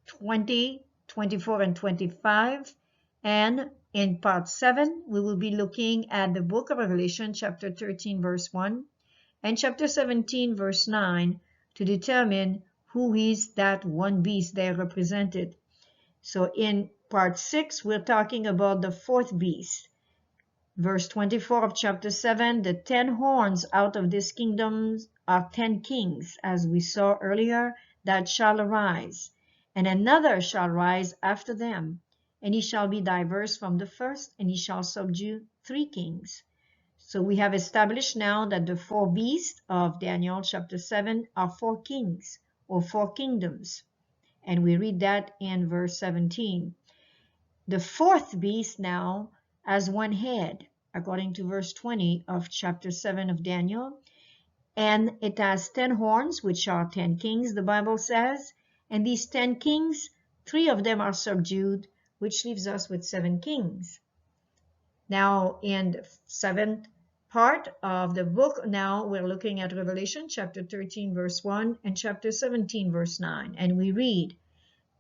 20, 24, and 25. And in part 7, we will be looking at the book of Revelation, chapter 13, verse 1, and chapter 17, verse 9, to determine who is that one beast there represented. So in part 6, we're talking about the fourth beast. Verse 24 of chapter 7, the 10 horns out of this kingdom are 10 kings, as we saw earlier, that shall arise. And another shall rise after them, and he shall be diverse from the first, and he shall subdue 3 kings. So we have established now that the 4 beasts of Daniel chapter 7 are 4 kings, or 4 kingdoms. And we read that in verse 17. The fourth beast now has 1 head, according to verse 20 of chapter 7 of Daniel. And it has 10 horns, which are 10 kings, the Bible says. And these 10 kings, 3 of them are subdued, which leaves us with 7 kings. Now, in the 7th part of the book, now we're looking at Revelation chapter 13, verse 1, and chapter 17, verse 9. And we read,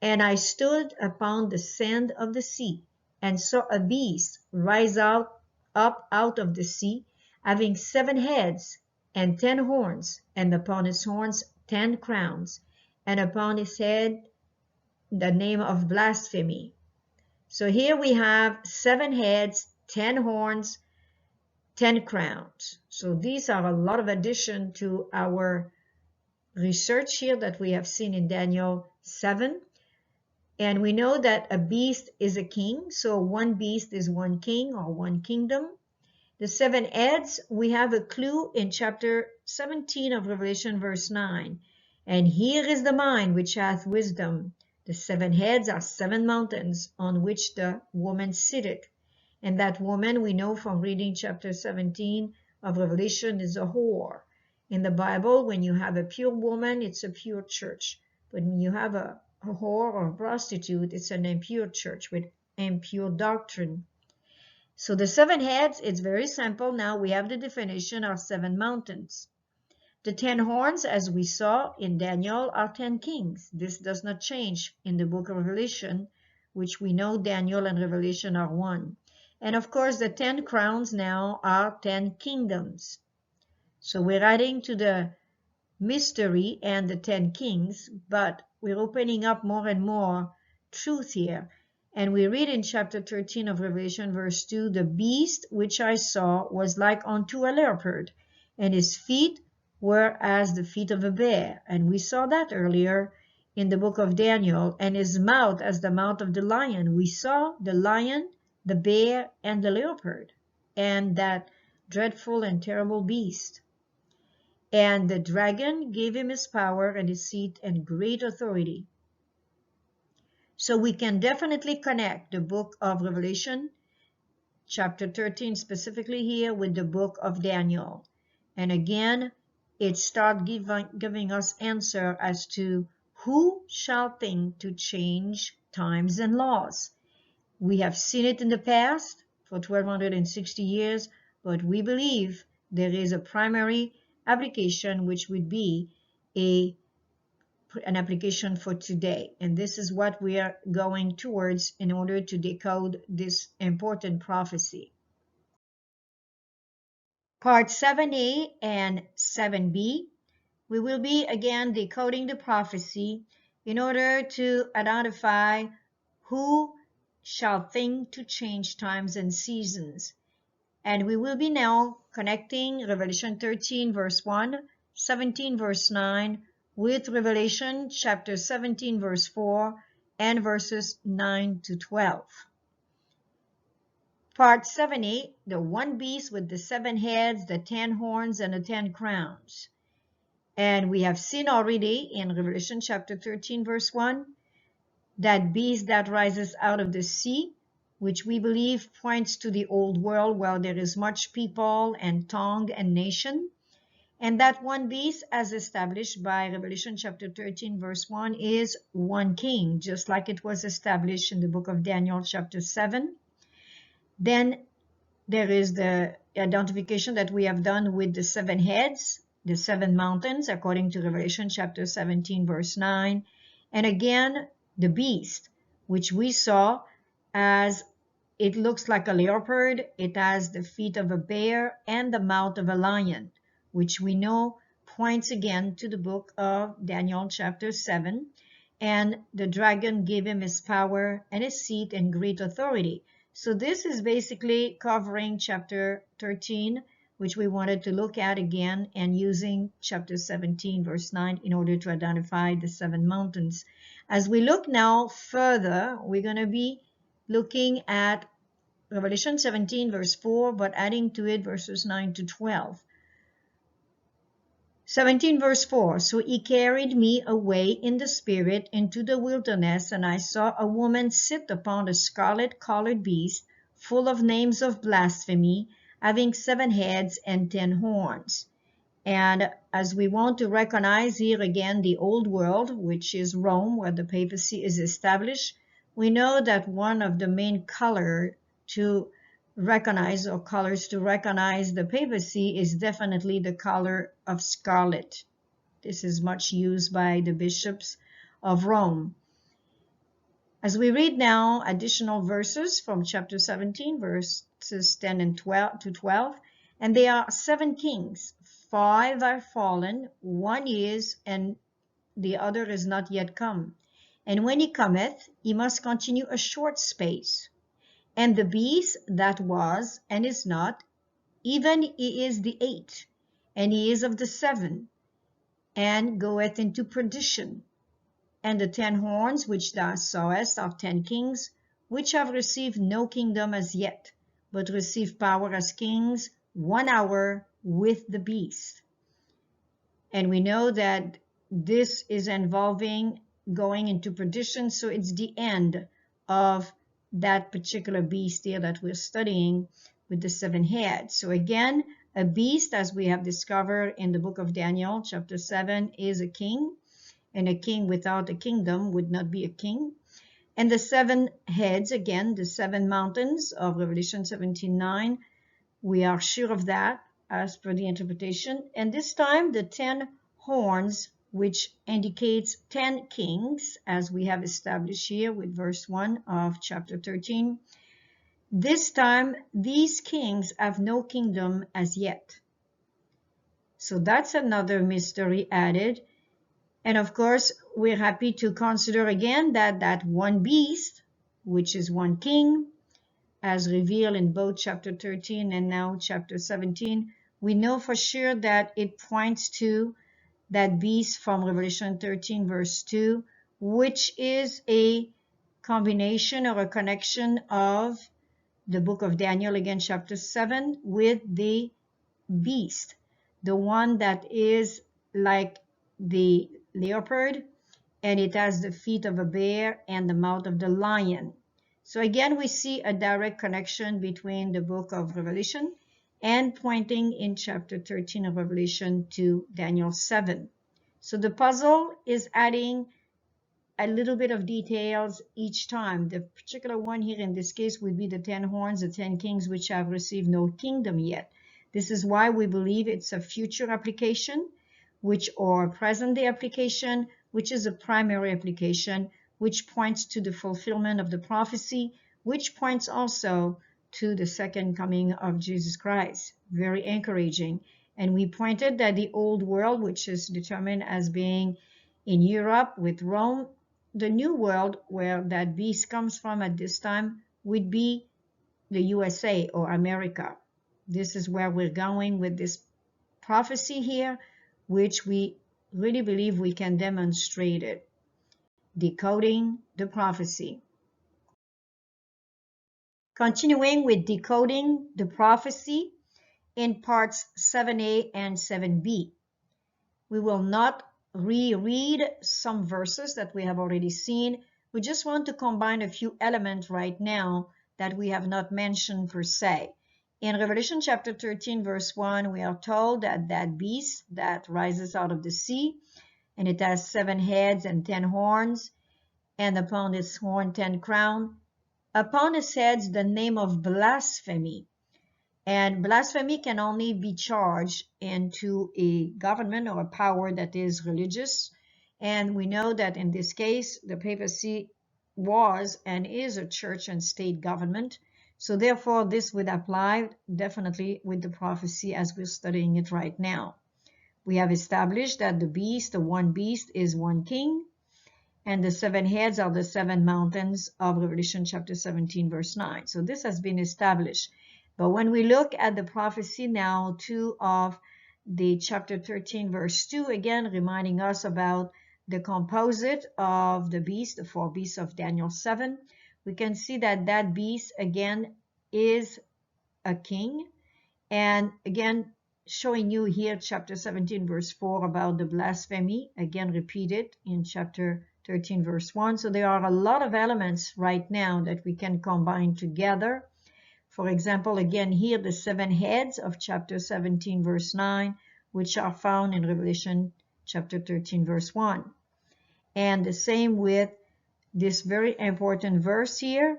"And I stood upon the sand of the sea, and saw a beast rise up out of the sea, having 7 heads and 10 horns, and upon his horns 10 crowns, and upon his head the name of blasphemy." So here we have 7 heads, 10 horns, 10 crowns. So these are a lot of addition to our research here that we have seen in Daniel 7. And we know that a beast is a king, so one beast is one king or one kingdom. The 7 heads, we have a clue in chapter 17 of Revelation, verse 9. "And here is the mind which hath wisdom. The 7 heads are 7 mountains on which the woman sitteth." And that woman, we know from reading chapter 17 of Revelation, is a whore. In the Bible, when you have a pure woman, it's a pure church. But when you have a whore or a prostitute, it's an impure church with impure doctrine. So the 7 heads, it's very simple. Now we have the definition, are 7 mountains. The 10 horns, as we saw in Daniel, are 10 kings. This does not change in the book of Revelation, which we know Daniel and Revelation are one. And of course, the 10 crowns now are 10 kingdoms. So we're adding to the mystery and the 10 kings, but we're opening up more and more truth here. And we read in chapter 13 of Revelation, verse 2, "The beast which I saw was like unto a leopard, and his feet were as the feet of a bear." And we saw that earlier in the book of Daniel. "And his mouth as the mouth of the lion." We saw the lion, the bear, and the leopard, and that dreadful and terrible beast. "And the dragon gave him his power and his seat and great authority." So we can definitely connect the book of Revelation, chapter 13 specifically here, with the book of Daniel. And again, it starts giving us answer as to who shall think to change times and laws. We have seen it in the past for 1260 years, but we believe there is a primary application, which would be an application for today. And this is what we are going towards in order to decode this important prophecy. Part 7a and 7b, we will be again decoding the prophecy in order to identify who shall think to change times and seasons. And we will be now connecting Revelation 13 verse 1, 17 verse 9 with Revelation chapter 17 verse 4 and verses 9 to 12. Part 7a, the one beast with the 7 heads, the 10 horns, and the 10 crowns. And we have seen already in Revelation chapter 13 verse 1, that beast that rises out of the sea, which we believe points to the old world where there is much people and tongue and nation. And that one beast, as established by Revelation chapter 13 verse 1, is one king, just like it was established in the book of Daniel chapter 7. Then there is the identification that we have done with the 7 heads, the 7 mountains, according to Revelation chapter 17, verse 9. And again, the beast, which we saw as it looks like a leopard, it has the feet of a bear and the mouth of a lion, which we know points again to the book of Daniel chapter 7. And the dragon gave him his power and his seat and great authority. So this is basically covering chapter 13, which we wanted to look at again, and using chapter 17, verse 9, in order to identify the 7 mountains. As we look now further, we're going to be looking at Revelation 17, verse 4, but adding to it verses 9 to 12. 17 verse 4, so he carried me away in the spirit into the wilderness, and I saw a woman sit upon a scarlet-colored beast, full of names of blasphemy, having 7 heads and 10 horns. And as we want to recognize here again the old world, which is Rome, where the papacy is established, we know that one of the main colors to recognize the papacy is definitely the color of scarlet. This is much used by the bishops of Rome. As we read now additional verses from chapter 17, verses 10 and 12, and there are 7 kings, 5 are fallen, 1 is, and the other is not yet come. And when he cometh, he must continue a short space. And the beast that was and is not, even he is the 8th, and he is of the 7, and goeth into perdition. And the 10 horns which thou sawest are 10 kings, which have received no kingdom as yet, but receive power as kings 1 hour with the beast. And we know that this is involving going into perdition, so it's the end of that particular beast here that we're studying with the 7 heads. So again, a beast, as we have discovered in the book of Daniel, chapter 7, is a king, and a king without a kingdom would not be a king. And the 7 heads, again, the 7 mountains of Revelation 17:9, we are sure of that as per the interpretation. And this time, the 10 horns, which indicates 10 kings, as we have established here with verse 1 of chapter 13. This time, these kings have no kingdom as yet. So that's another mystery added. And of course, we're happy to consider again that one beast, which is 1 king, as revealed in both chapter 13 and now chapter 17, we know for sure that it points to that beast from Revelation 13 verse 2, which is a combination or a connection of the book of Daniel, again chapter 7, with the beast, the one that is like the leopard, and it has the feet of a bear and the mouth of the lion. So again, we see a direct connection between the book of Revelation and pointing in chapter 13 of Revelation to Daniel 7. So the puzzle is adding a little bit of details each time. The particular one here in this case would be the 10 horns, the 10 kings, which have received no kingdom yet. This is why we believe it's a future application, or present day application, which is a primary application, which points to the fulfillment of the prophecy, which points also to the second coming of Jesus Christ. Very encouraging. And we pointed that the old world, which is determined as being in Europe with Rome, the new world where that beast comes from at this time would be the USA or America. This is where we're going with this prophecy here, which we really believe we can demonstrate it. Decoding the prophecy. Continuing with decoding the prophecy in parts 7a and 7b. We will not reread some verses that we have already seen. We just want to combine a few elements right now that we have not mentioned per se. In Revelation chapter 13 verse 1, we are told that that beast that rises out of the sea, and it has 7 heads and 10 horns, and upon its horn 10 crowns, upon his heads the name of blasphemy. And blasphemy can only be charged into a government or a power that is religious. And we know that in this case, the papacy was and is a church and state government. So therefore, this would apply definitely with the prophecy as we're studying it right now. We have established that the beast, the one beast, is one king, and the seven heads are the seven mountains of Revelation chapter 17, verse 9. So this has been established. But when we look at the prophecy now, too, of the chapter 13, verse 2, again, reminding us about the composite of the beast, the four beasts of Daniel 7, we can see that that beast, again, is a king. And again, showing you here chapter 17, verse 4 about the blasphemy, again repeated in chapter 13, verse 1. So there are a lot of elements right now that we can combine together. For example, again here, the seven heads of chapter 17, verse 9, which are found in Revelation chapter 13, verse 1. And the same with this very important verse here.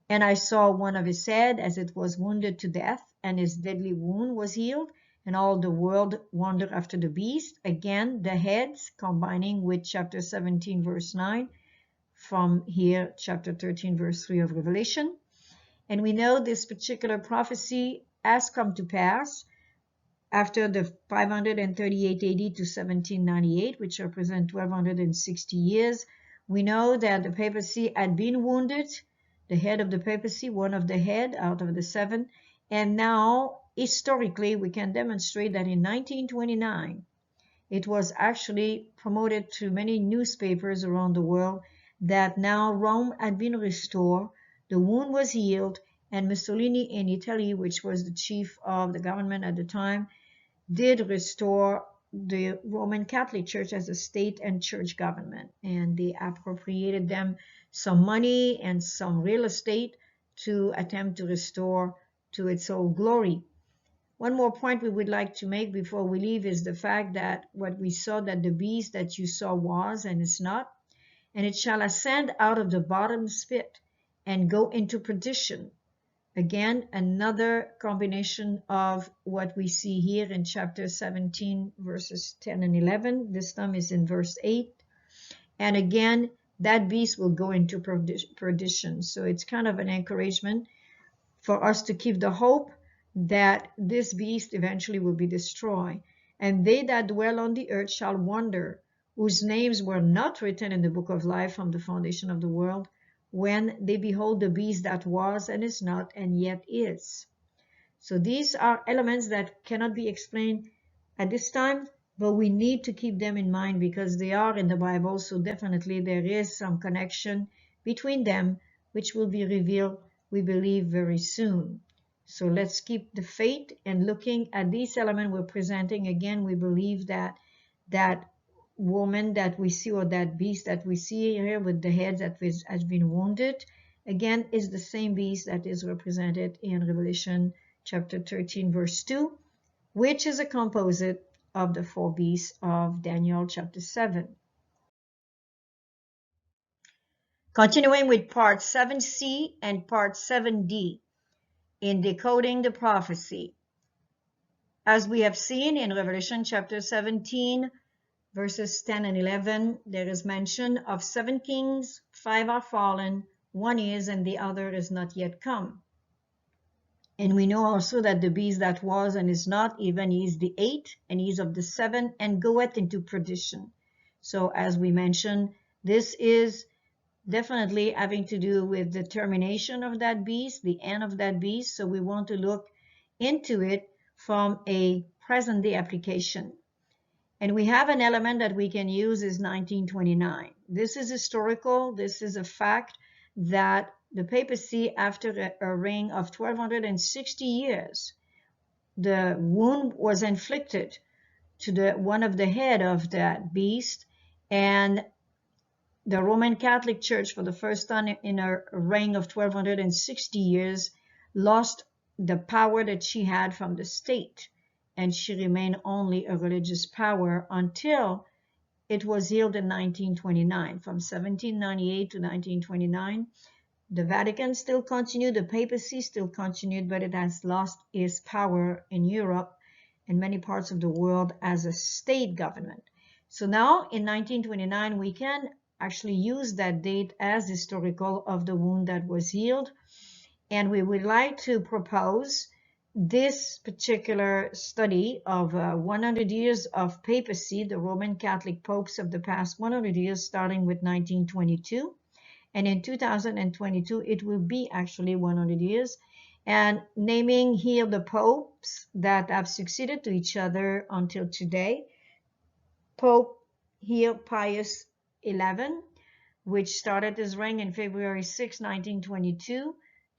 And I saw one of his head as it was wounded to death, and his deadly wound was healed, and all the world wondered after the beast. Again, the heads combining with chapter 17, verse 9, from here, chapter 13, verse 3 of Revelation. And we know this particular prophecy has come to pass after the 538 AD to 1798, which represent 1260 years. We know that the papacy had been wounded, the head of the papacy, one of the head out of the seven. And now, historically, we can demonstrate that in 1929, it was actually promoted to many newspapers around the world that now Rome had been restored, the wound was healed, and Mussolini in Italy, which was the chief of the government at the time, did restore the Roman Catholic Church as a state and church government. And they appropriated them some money and some real estate to attempt to restore to its old glory. One more point we would like to make before we leave is the fact that what we saw, that the beast that you saw was and is not, and it shall ascend out of the bottomless pit and go into perdition. Again, another combination of what we see here in chapter 17, verses 10 and 11. This time is in verse 8. And again, that beast will go into perdition. So it's kind of an encouragement for us to keep the hope that this beast eventually will be destroyed. And they that dwell on the earth shall wonder, whose names were not written in the book of life from the foundation of the world, when they behold the beast that was and is not and yet is. So these are elements that cannot be explained at this time, but we need to keep them in mind because they are in the Bible. So definitely there is some connection between them, which will be revealed, we believe, very soon. So let's keep the faith and looking at these elements we're presenting. Again, we believe that that woman that we see, or that beast that we see here with the head that has been wounded, again is the same beast that is represented in Revelation chapter 13, verse 2, which is a composite of the four beasts of Daniel chapter 7. Continuing with part 7c and part 7d in decoding the prophecy. As we have seen in Revelation chapter 17, verses 10 and 11, there is mention of 7 kings, 5 are fallen, 1 is, and the other is not yet come. And we know also that the beast that was and is not, even he is the 8th, and he is of the 7, and goeth into perdition. So as we mentioned, this is definitely having to do with the termination of that beast, the end of that beast. So we want to look into it from a present day application. And we have an element that we can use is 1929. This is historical. This is a fact that the papacy, after a reign of 1260 years, the wound was inflicted to one of the head of that beast, and the Roman Catholic Church, for the first time in a reign of 1260 years, lost the power that she had from the state, and she remained only a religious power until it was healed in 1929. From 1798 to 1929, The Vatican still continued, the papacy still continued, but it has lost its power in Europe and many parts of the world as a state government. So now in 1929, we can actually use that date as historical of the wound that was healed. And we would like to propose this particular study of 100 years of papacy, the Roman Catholic popes of the past 100 years, starting with 1922. And in 2022, it will be actually 100 years. And naming here the popes that have succeeded to each other until today. Pope here Pius XI, which started his reign in February 6, 1922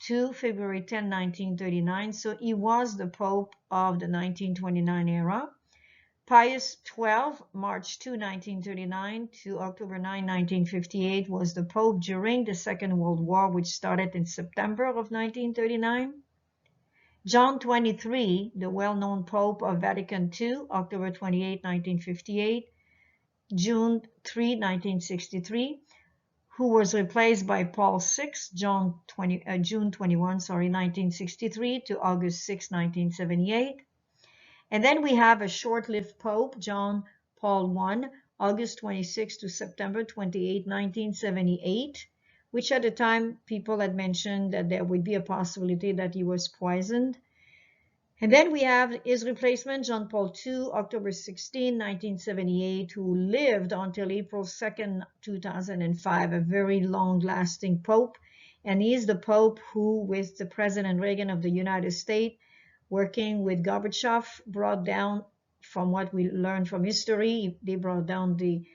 to February 10, 1939. So he was the Pope of the 1929 era. Pius XII, March 2, 1939 to October 9, 1958, was the Pope during the Second World War, which started in September of 1939. John XXIII, the well-known Pope of Vatican II, October 28, 1958, June 3, 1963, who was replaced by Paul VI, June 21, 1963 to August 6, 1978. And then we have a short-lived Pope, John Paul I, August 26 to September 28, 1978, which at the time people had mentioned that there would be a possibility that he was poisoned. And then we have his replacement, John Paul II, October 16, 1978, who lived until April 2nd, 2005, a very long-lasting Pope. And he is the Pope who, with the President Reagan of the United States, working with Gorbachev, brought down, from what we learned from history, they brought down the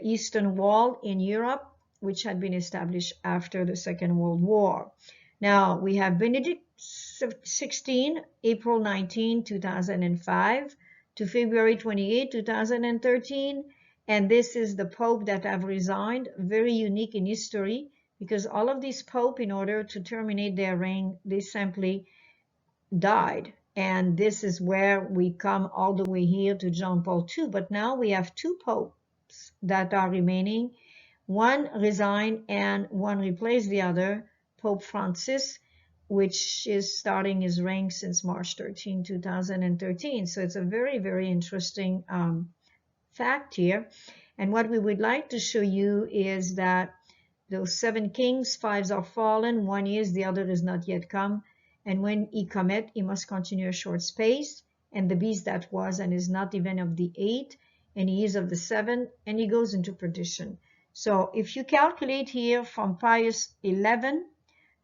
Eastern Wall in Europe, which had been established after the Second World War. Now, we have Benedict XVI, April 19, 2005 to February 28, 2013. And this is the Pope that have resigned, very unique in history, because all of these popes, in order to terminate their reign, they simply died. And this is where we come all the way here to John Paul II. But now we have two popes that are remaining. One resigned and one replaced the other, Pope Francis, which is starting his reign since March 13, 2013. So it's a very, very interesting fact here. And what we would like to show you is that those 7 kings, 5 are fallen, 1 is, the other is not yet come. And when he cometh, he must continue a short space. And the beast that was and is not even of the 8, and he is of the 7, and he goes into perdition. So if you calculate here from Pius XI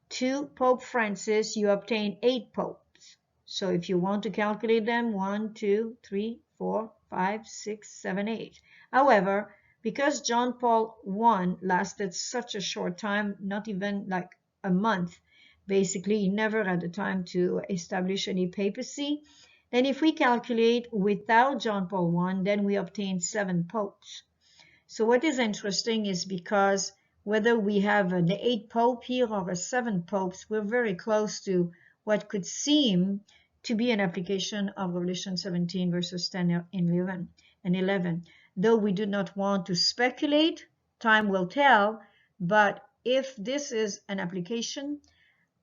to Pope Francis, you obtain 8 popes. So if you want to calculate them, 1, 2, 3, 4, 5, 6, 7, 8. However, because John Paul I lasted such a short time, not even like a month, basically he never had the time to establish any papacy, then if we calculate without John Paul I, then we obtain 7 popes. So what is interesting is because whether we have an 8 pope here or a 7 popes, we're very close to what could seem to be an application of Revelation 17 verses 10 and 11. Though we do not want to speculate, time will tell, but if this is an application,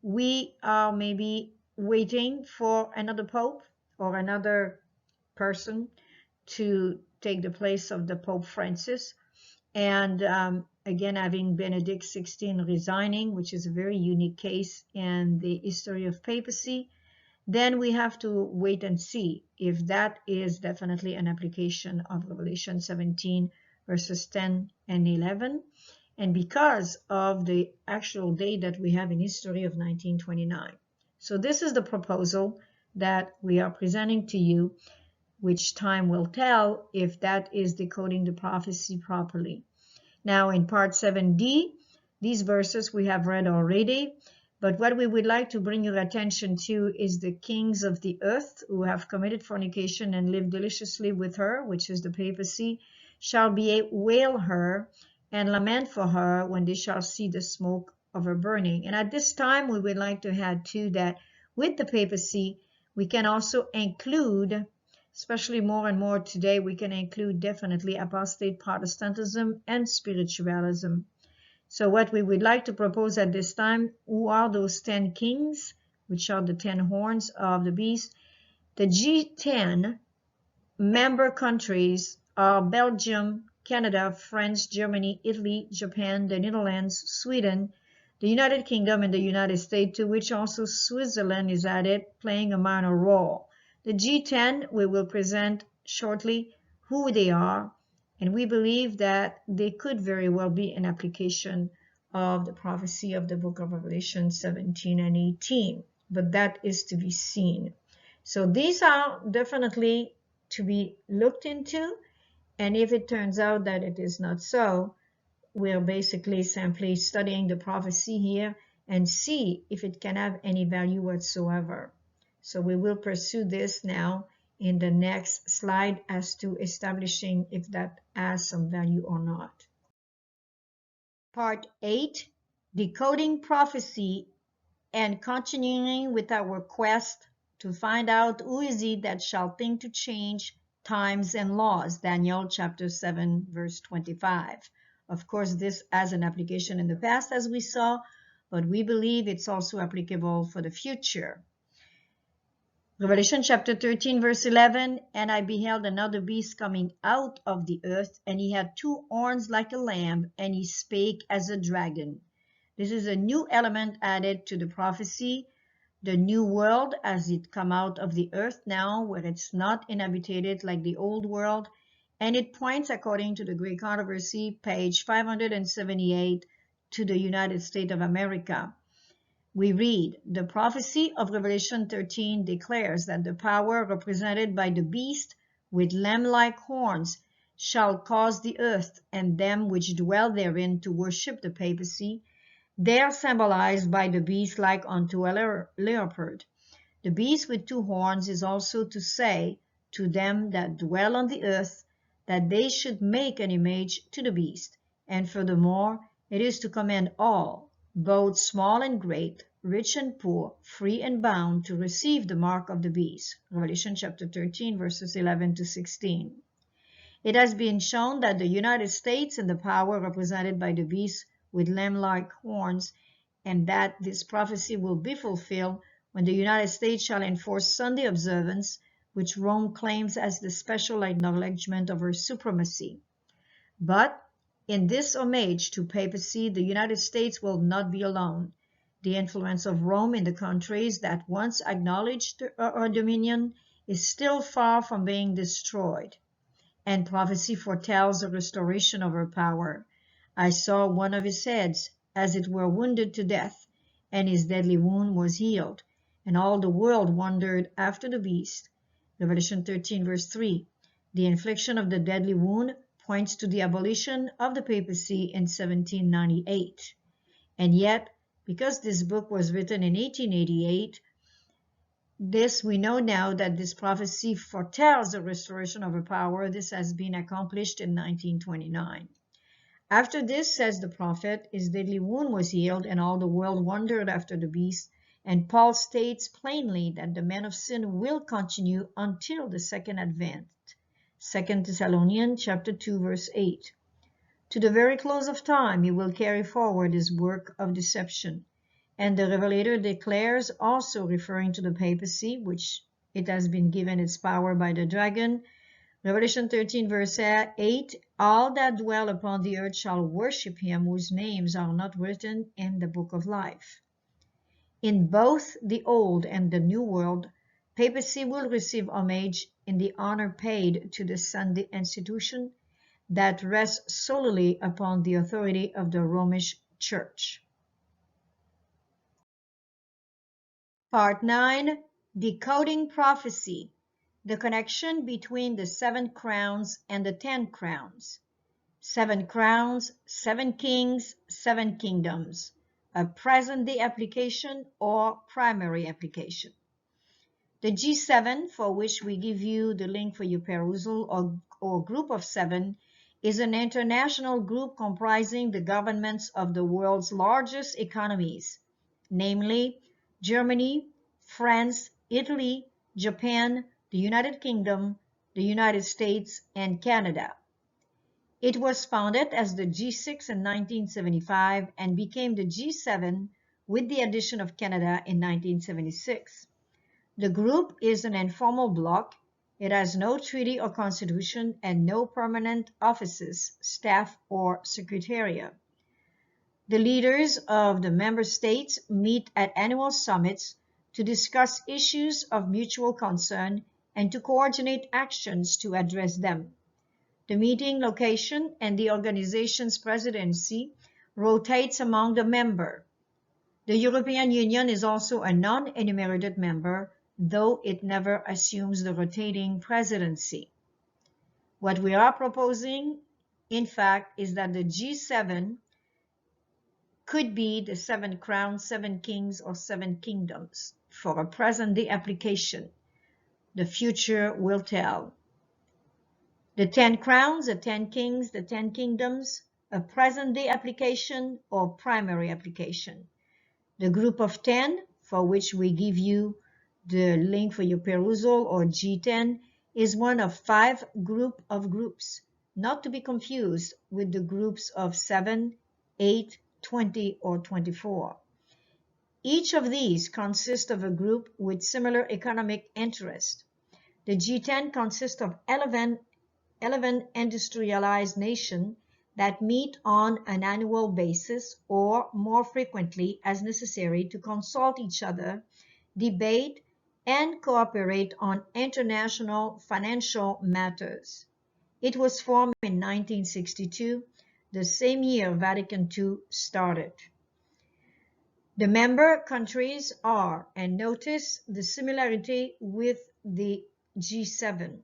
we are maybe waiting for another pope or another person to take the place of the Pope Francis. And again, having Benedict XVI resigning, which is a very unique case in the history of papacy, then we have to wait and see if that is definitely an application of Revelation 17 verses 10 and 11. And because of the actual date that we have in history of 1929. So this is the proposal that we are presenting to you, which time will tell if that is decoding the prophecy properly. Now in part 7D, these verses we have read already, but what we would like to bring your attention to is the kings of the earth who have committed fornication and lived deliciously with her, which is the papacy, shall bewail her and lament for her when they shall see the smoke of her burning. And at this time, we would like to add too that with the papacy, we can also include, especially more and more today, we can include definitely apostate Protestantism and spiritualism. So what we would like to propose at this time, who are those 10 kings, which are the 10 horns of the beast? The G10 member countries are Belgium, Canada, France, Germany, Italy, Japan, the Netherlands, Sweden, the United Kingdom, and the United States, to which also Switzerland is added, playing a minor role. The G10 we will present shortly who they are, and we believe that they could very well be an application of the prophecy of the book of Revelation 17 and 18, but that is to be seen. So these are definitely to be looked into, and if it turns out that it is not so, we're basically simply studying the prophecy here and see if it can have any value whatsoever. So we will pursue this now in the next slide as to establishing if that has some value or not. Part 8, Decoding Prophecy, and continuing with our quest to find out who is it that shall think to change times and laws, Daniel chapter 7 verse 25. Of course, this has an application in the past, as we saw, but we believe it's also applicable for the future. Revelation chapter 13 verse 11, and I beheld another beast coming out of the earth, and he had 2 horns like a lamb, and he spake as a dragon. This is a new element added to the prophecy, the new world as it come out of the earth now, where it's not inhabited like the old world, and it points, according to the Great Controversy, page 578, to the United States of America. We read, the prophecy of Revelation 13 declares that the power represented by the beast with lamb-like horns shall cause the earth and them which dwell therein to worship the papacy. They are symbolized by the beast like unto a leopard. The beast with 2 horns is also to say to them that dwell on the earth that they should make an image to the beast. And furthermore, it is to command all, both small and great, rich and poor, free and bound, to receive the mark of the beast. Revelation chapter 13, verses 11 to 16. It has been shown that the United States and the power represented by the beast with lamb-like horns, and that this prophecy will be fulfilled when the United States shall enforce Sunday observance, which Rome claims as the special acknowledgement of her supremacy. But in this homage to papacy, the United States will not be alone. The influence of Rome in the countries that once acknowledged her dominion is still far from being destroyed, and prophecy foretells the restoration of her power. I saw one of his heads, as it were wounded to death, and his deadly wound was healed, and all the world wondered after the beast. Revelation 13 verse 3. The infliction of the deadly wound points to the abolition of the papacy in 1798. And yet, because this book was written in 1888, we know now that this prophecy foretells the restoration of her power. This has been accomplished in 1929. After this, says the prophet, his deadly wound was healed, and all the world wondered after the beast. And Paul states plainly that the man of sin will continue until the second advent. 2 Thessalonians chapter 2, verse 8. To the very close of time, he will carry forward his work of deception. And the Revelator declares, also referring to the papacy, which it has been given its power by the dragon, Revelation 13 verse 8, all that dwell upon the earth shall worship him whose names are not written in the book of life. In both the old and the new world, papacy will receive homage in the honor paid to the Sunday institution that rests solely upon the authority of the Romish Church. Part 9, Decoding Prophecy. The connection between the 7 crowns and the 10 crowns. 7 crowns, 7 kings, 7 kingdoms. A present-day application or primary application. The G7, for which we give you the link for your perusal, or Group of 7, is an international group comprising the governments of the world's largest economies, namely Germany, France, Italy, Japan, the United Kingdom, the United States, and Canada. It was founded as the G6 in 1975 and became the G7 with the addition of Canada in 1976. The group is an informal bloc. It has no treaty or constitution and no permanent offices, staff, or secretariat. The leaders of the member states meet at annual summits to discuss issues of mutual concern and to coordinate actions to address them. The meeting location and the organization's presidency rotates among the members. The European Union is also a non-enumerated member, though it never assumes the rotating presidency. What we are proposing, in fact, is that the G7 could be the 7 crowns, 7 kings, or 7 kingdoms for a present-day application. The future will tell. The 10 crowns, the 10 kings, the 10 kingdoms, a present-day application or primary application. The group of 10, for which we give you the link for your perusal, or G10, is one of 5 groups, not to be confused with the groups of 7, 8, 20, or 24. Each of these consists of a group with similar economic interest. The G10 consists of 11 industrialized nations that meet on an annual basis or more frequently as necessary to consult each other, debate, and cooperate on international financial matters. It was formed in 1962, the same year Vatican II started. The member countries are, and notice the similarity with the G7,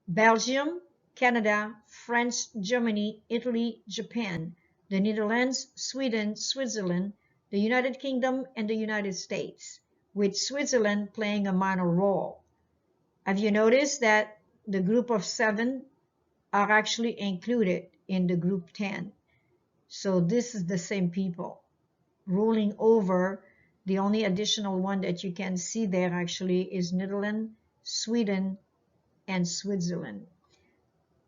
Belgium, Canada, France, Germany, Italy, Japan, the Netherlands, Sweden, Switzerland, the United Kingdom, and the United States, with Switzerland playing a minor role. Have you noticed that the group of 7 are actually included in the group 10? So this is the same people ruling over. The only additional one that you can see there actually is Netherlands, Sweden, and Switzerland.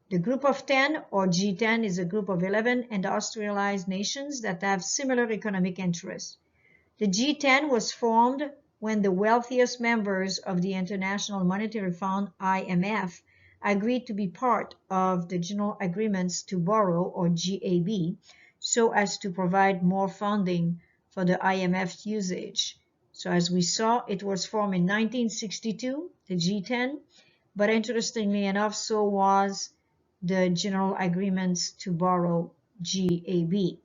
The group of 10, or G10, is a group of 11 industrialized nations that have similar economic interests. The G10 was formed when the wealthiest members of the International Monetary Fund, IMF, agreed to be part of the General Agreements to Borrow, or GAB, so as to provide more funding for the IMF's usage. So as we saw, it was formed in 1962, the G10, but interestingly enough, so was the General Agreements to Borrow, GAB.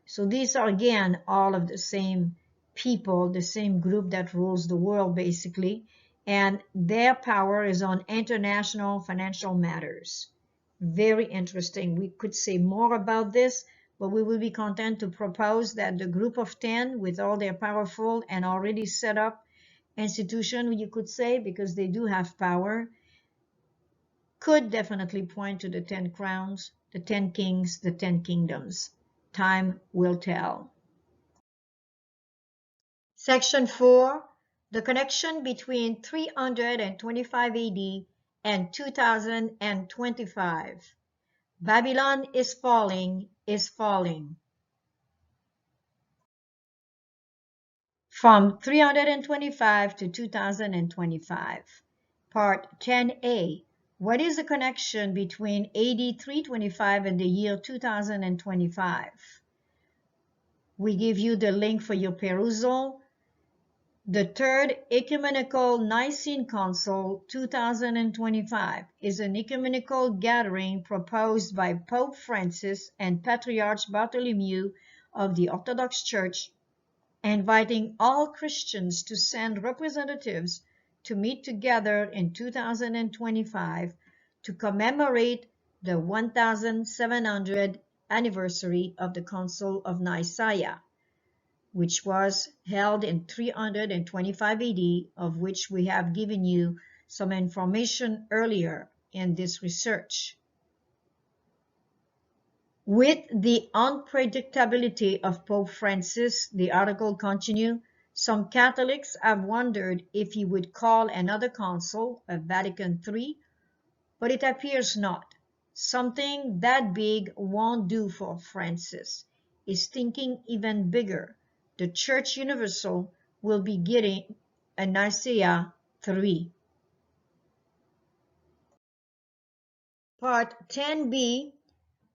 So these are again all of the same people, the same group that rules the world basically, and their power is on international financial matters. Very interesting. We could say more about this, but we will be content to propose that the group of 10, with all their powerful and already set up institution, you could say, because they do have power, could definitely point to the 10 crowns, the 10 kings, the 10 kingdoms. Time will tell. Section 4. The connection between 325 AD and 2025. Babylon is falling, is falling. From 325 to 2025. Part 10a. What is the connection between AD 325 and the year 2025? We give you the link for your perusal. The Third Ecumenical Nicene Council 2025 is an ecumenical gathering proposed by Pope Francis and Patriarch Bartholomew of the Orthodox Church, inviting all Christians to send representatives to meet together in 2025 to commemorate the 1700th anniversary of the Council of Nicaea, which was held in 325 AD, of which we have given you some information earlier in this research. With the unpredictability of Pope Francis, the article continues, some Catholics have wondered if he would call another council, a Vatican III, but it appears not. Something that big won't do for Francis. He's thinking even bigger. The Church Universal will be getting a Nicaea 3. Part 10b,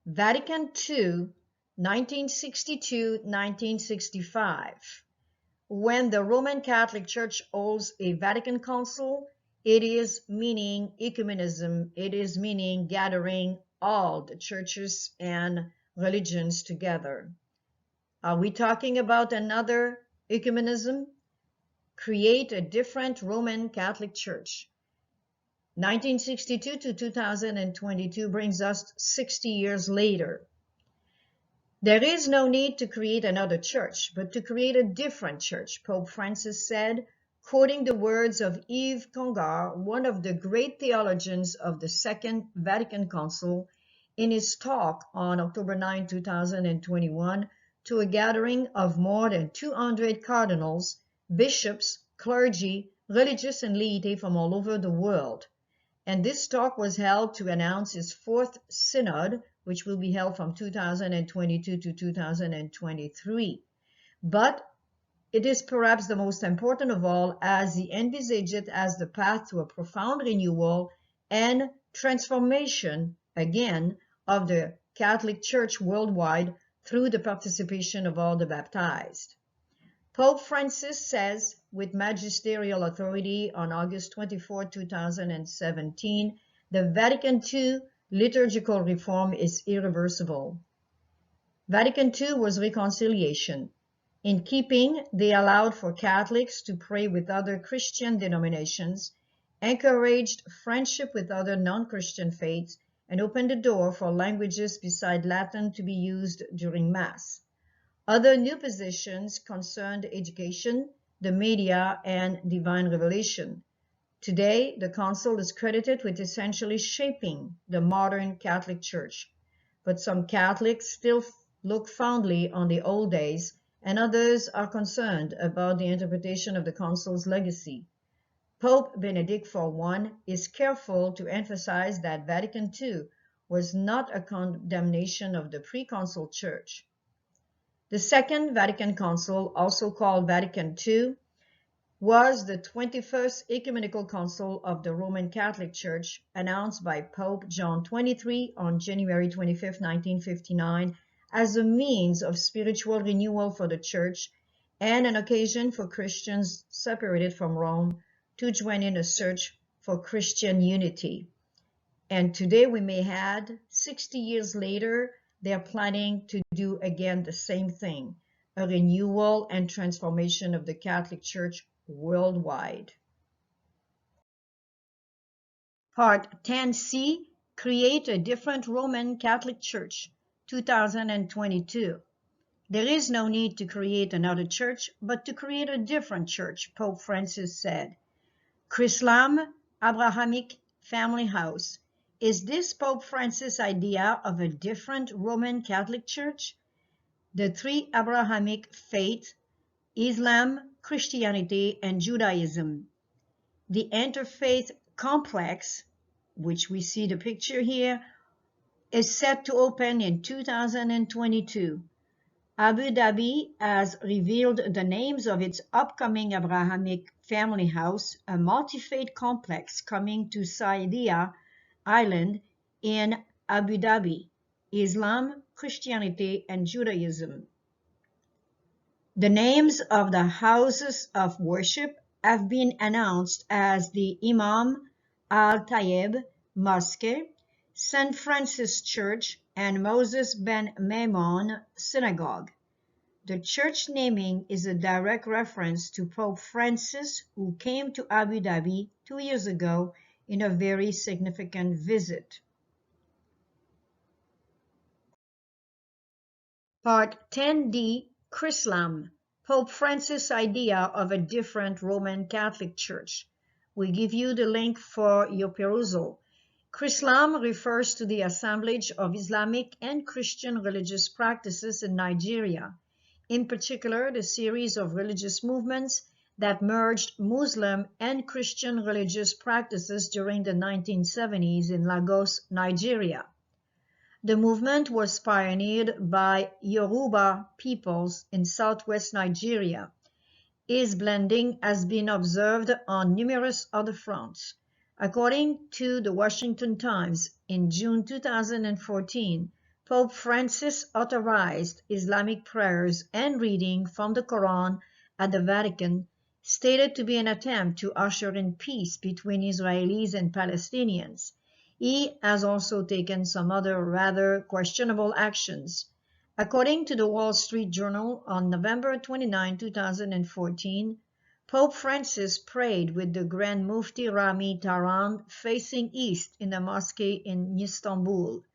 Vatican II, 1962-1965. When the Roman Catholic Church holds a Vatican Council, it is meaning ecumenism, it is meaning gathering all the churches and religions together. Are we talking about another ecumenism? Create a different Roman Catholic Church. 1962 to 2022 brings us 60 years later. There is no need to create another church, but to create a different church, Pope Francis said, quoting the words of Yves Congar, one of the great theologians of the Second Vatican Council, in his talk on October 9, 2021, to a gathering of more than 200 cardinals, bishops, clergy, religious and laity from all over the world. And this talk was held to announce his fourth synod, which will be held from 2022 to 2023. But it is perhaps the most important of all, as he envisaged it as the path to a profound renewal and transformation, again, of the Catholic Church worldwide through the participation of all the baptized. Pope Francis says, with magisterial authority on August 24, 2017, the Vatican II liturgical reform is irreversible. Vatican II was reconciliation. In keeping, they allowed for Catholics to pray with other Christian denominations, encouraged friendship with other non-Christian faiths, and opened the door for languages beside Latin to be used during Mass. Other new positions concerned education, the media, and divine revelation. Today, the Council is credited with essentially shaping the modern Catholic Church, but some Catholics still look fondly on the old days, and others are concerned about the interpretation of the Council's legacy. Pope Benedict, for one, is careful to emphasize that Vatican II was not a condemnation of the pre-Council Church. The Second Vatican Council, also called Vatican II, was the 21st Ecumenical Council of the Roman Catholic Church, announced by Pope John XXIII on January 25, 1959, as a means of spiritual renewal for the Church and an occasion for Christians separated from Rome to join in a search for Christian unity. And today we may add, 60 years later, they are planning to do again the same thing, a renewal and transformation of the Catholic Church worldwide. Part 10c, Create a Different Roman Catholic Church, 2022. There is no need to create another church, but to create a different church, Pope Francis said. Chrislam, Abrahamic Family House. Is this Pope Francis' idea of a different Roman Catholic Church? The three Abrahamic faiths, Islam, Christianity, and Judaism. The interfaith complex, which we see the picture here, is set to open in 2022. Abu Dhabi has revealed the names of its upcoming Abrahamic Family House, a multi-faith complex coming to Saidia Island in Abu Dhabi, Islam, Christianity, and Judaism. The names of the houses of worship have been announced as the Imam Al-Tayyib Mosque, St. Francis Church, and Moses Ben Maimon Synagogue. The church naming is a direct reference to Pope Francis, who came to Abu Dhabi 2 years ago in a very significant visit. Part 10d, Chrislam, Pope Francis' idea of a different Roman Catholic Church. We give you the link for your perusal. Chrislam refers to the assemblage of Islamic and Christian religious practices in Nigeria, in particular the series of religious movements that merged Muslim and Christian religious practices during the 1970s in Lagos, Nigeria. The movement was pioneered by Yoruba peoples in southwest Nigeria. Its blending has been observed on numerous other fronts. According to the Washington Times, in June 2014, Pope Francis authorized Islamic prayers and reading from the Quran at the Vatican, stated to be an attempt to usher in peace between Israelis and Palestinians. He has also taken some other rather questionable actions. According to the Wall Street Journal, on November 29, 2014, Pope Francis prayed with the Grand Mufti Rami Taran facing east in a mosque in Istanbul.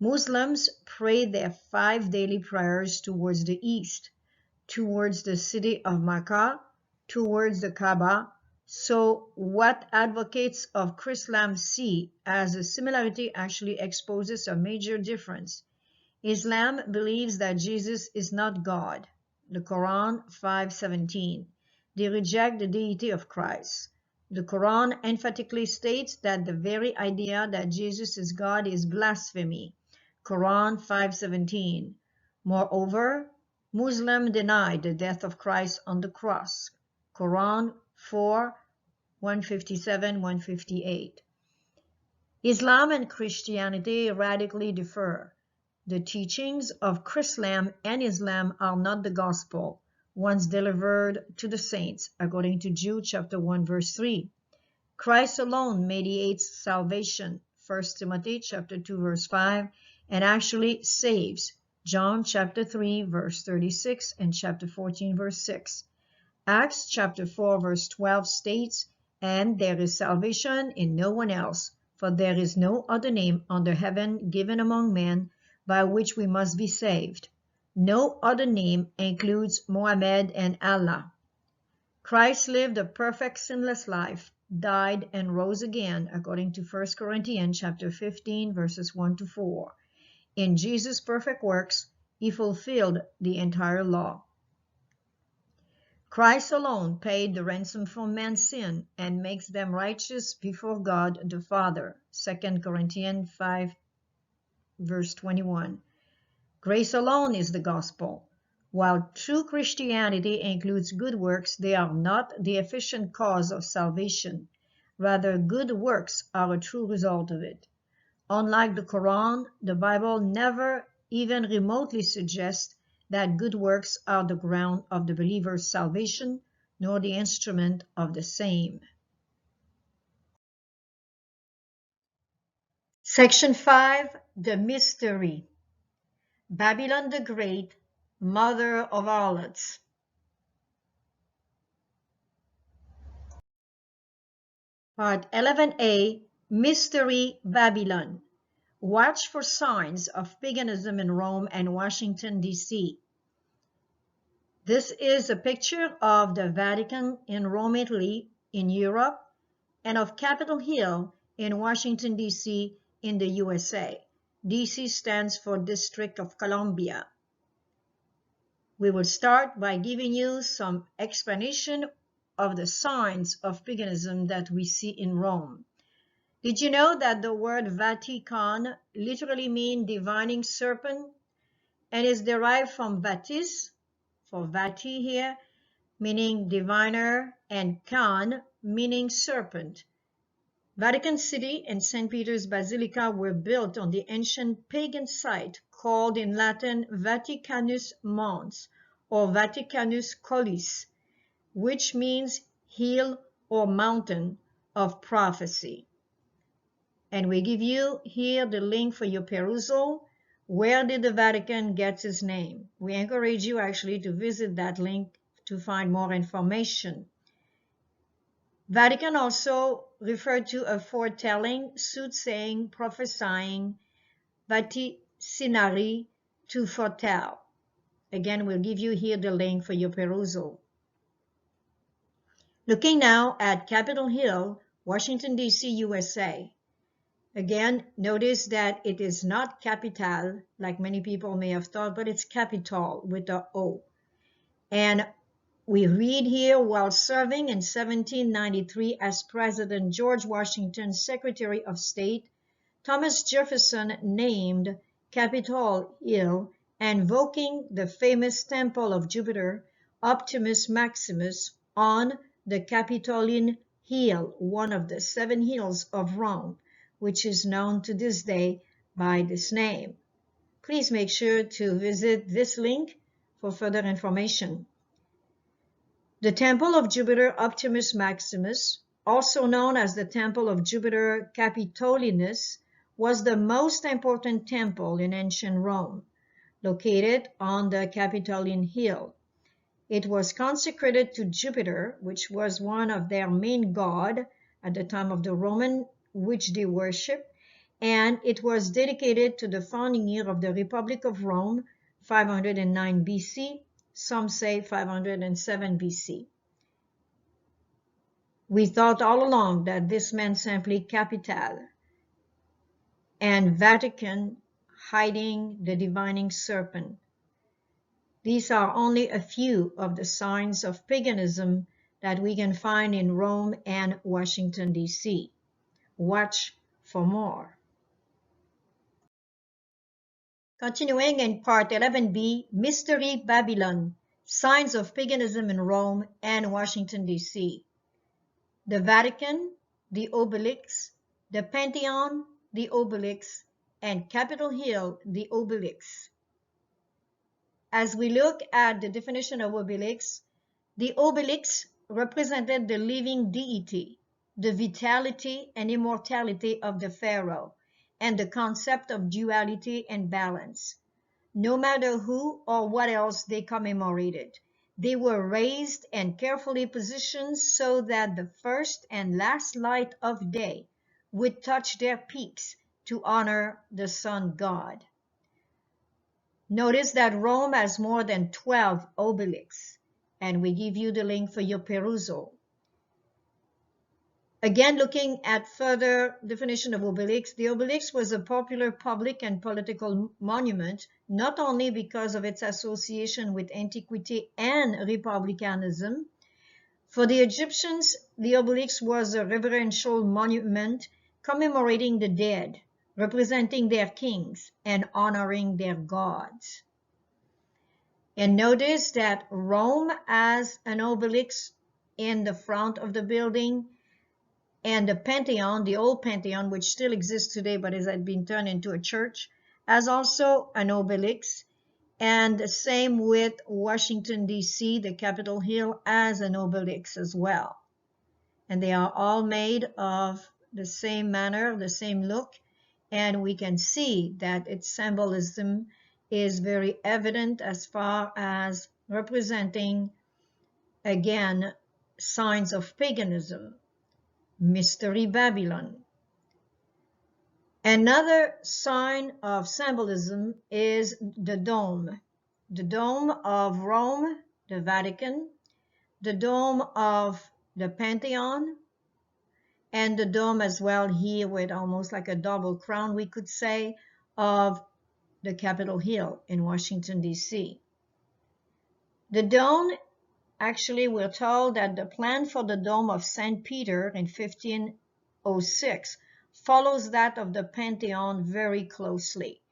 Muslims pray their 5 daily prayers towards the east, towards the city of Makkah, towards the Kaaba. So what advocates of Islam see as a similarity actually exposes a major difference. Islam believes that Jesus is not God. The Quran 5:17. They reject the deity of Christ. The Quran emphatically states that the very idea that Jesus is God is blasphemy. Quran 5:17. Moreover, Muslims deny the death of Christ on the cross. Quran 4:157-158. Islam and Christianity radically differ. The teachings of Islam and Islam are not the gospel, ones delivered to the saints, according to Jude chapter 1, verse 3. Christ alone mediates salvation, 1 Timothy chapter 2, verse 5, and actually saves, John chapter 3, verse 36, and chapter 14, verse 6. Acts chapter 4, verse 12 states, "And there is salvation in no one else, for there is no other name under heaven given among men by which we must be saved." No other name includes Mohammed and Allah. Christ lived a perfect sinless life, died and rose again, according to 1 Corinthians chapter 15, verses 1-4. In Jesus' perfect works, he fulfilled the entire law. Christ alone paid the ransom for man's sin and makes them righteous before God the Father. 2 Corinthians 5, verse 21. Grace alone is the gospel. While true Christianity includes good works, they are not the efficient cause of salvation. Rather, good works are a true result of it. Unlike the Quran, the Bible never even remotely suggests that good works are the ground of the believer's salvation, nor the instrument of the same. Section 5. The Mystery. Babylon the Great, Mother of Harlots. Part 11a. Mystery Babylon. Watch for signs of paganism in Rome and Washington, D.C. This is a picture of the Vatican in Rome, Italy, in Europe, and of Capitol Hill in Washington, D.C., in the USA. D.C. stands for District of Columbia. We will start by giving you some explanation of the signs of paganism that we see in Rome. Did you know that the word Vatican literally means divining serpent and is derived from vatis, for vati here, meaning diviner, and can, meaning serpent. Vatican City and St. Peter's Basilica were built on the ancient pagan site called in Latin Vaticanus Mons or Vaticanus Collis, which means hill or mountain of prophecy. And we give you here the link for your perusal. Where did the Vatican get its name? We encourage you actually to visit that link to find more information. Vatican also referred to a foretelling, soothsaying, prophesying, vaticinary, to foretell. Again, we'll give you here the link for your perusal. Looking now at Capitol Hill, Washington, D.C., USA. Again, notice that it is not capital, like many people may have thought, but it's capital with a O. And we read here, while serving in 1793 as President George Washington's Secretary of State, Thomas Jefferson named Capitol Hill and invoking the famous temple of Jupiter, Optimus Maximus, on the Capitoline Hill, one of the 7 hills of Rome, which is known to this day by this name. Please make sure to visit this link for further information. The Temple of Jupiter Optimus Maximus, also known as the Temple of Jupiter Capitolinus, was the most important temple in ancient Rome, located on the Capitoline Hill. It was consecrated to Jupiter, which was one of their main god at the time of the Roman, which they worship, and it was dedicated to the founding year of the Republic of Rome, 509 BC, some say 507 BC. We thought all along that this meant simply capital, and Vatican, hiding the divining serpent. These are only a few of the signs of paganism that we can find in Rome and Washington, D.C. Watch for more. Continuing in Part 11b, Mystery Babylon, Signs of Paganism in Rome and Washington, D.C. The Vatican, the obelisk, the Pantheon, the obelisk, and Capitol Hill, the obelisk. As we look at the definition of obelisk, the obelisk represented the living deity, the vitality and immortality of the pharaoh, and the concept of duality and balance. No matter who or what else they commemorated, they were raised and carefully positioned so that the first and last light of day would touch their peaks to honor the sun god. Notice that Rome has more than 12 obelisks, and we give you the link for your perusal. Again, looking at further definition of obelisk, the obelisk was a popular public and political monument, not only because of its association with antiquity and republicanism. For the Egyptians, the obelisk was a reverential monument commemorating the dead, representing their kings, and honoring their gods. And notice that Rome has an obelisk in the front of the building, and the Pantheon, the old Pantheon, which still exists today but has been turned into a church, has also an obelisk. And the same with Washington, D.C., the Capitol Hill has an obelisk as well. And they are all made of the same manner, the same look, and we can see that its symbolism is very evident as far as representing, again, signs of paganism. Mystery Babylon. Another sign of symbolism is the dome. The dome of Rome, the Vatican, the dome of the Pantheon, and the dome as well here with almost like a double crown, we could say, of the Capitol Hill in Washington, D.C. The dome, actually, we're told that the plan for the dome of St. Peter in 1506 follows that of the Pantheon very closely.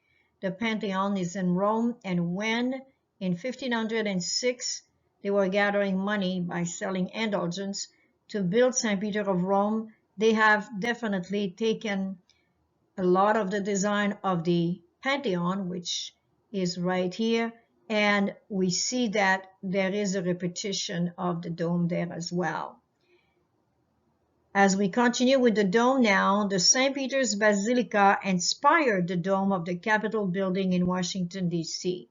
The Pantheon is in Rome, and when in 1506 they were gathering money by selling indulgence to build St. Peter of Rome, they have definitely taken a lot of the design of the Pantheon, which is right here, and we see that there is a repetition of the dome there as well. As we continue with the dome now, the St. Peter's Basilica inspired the dome of the Capitol building in Washington, D.C.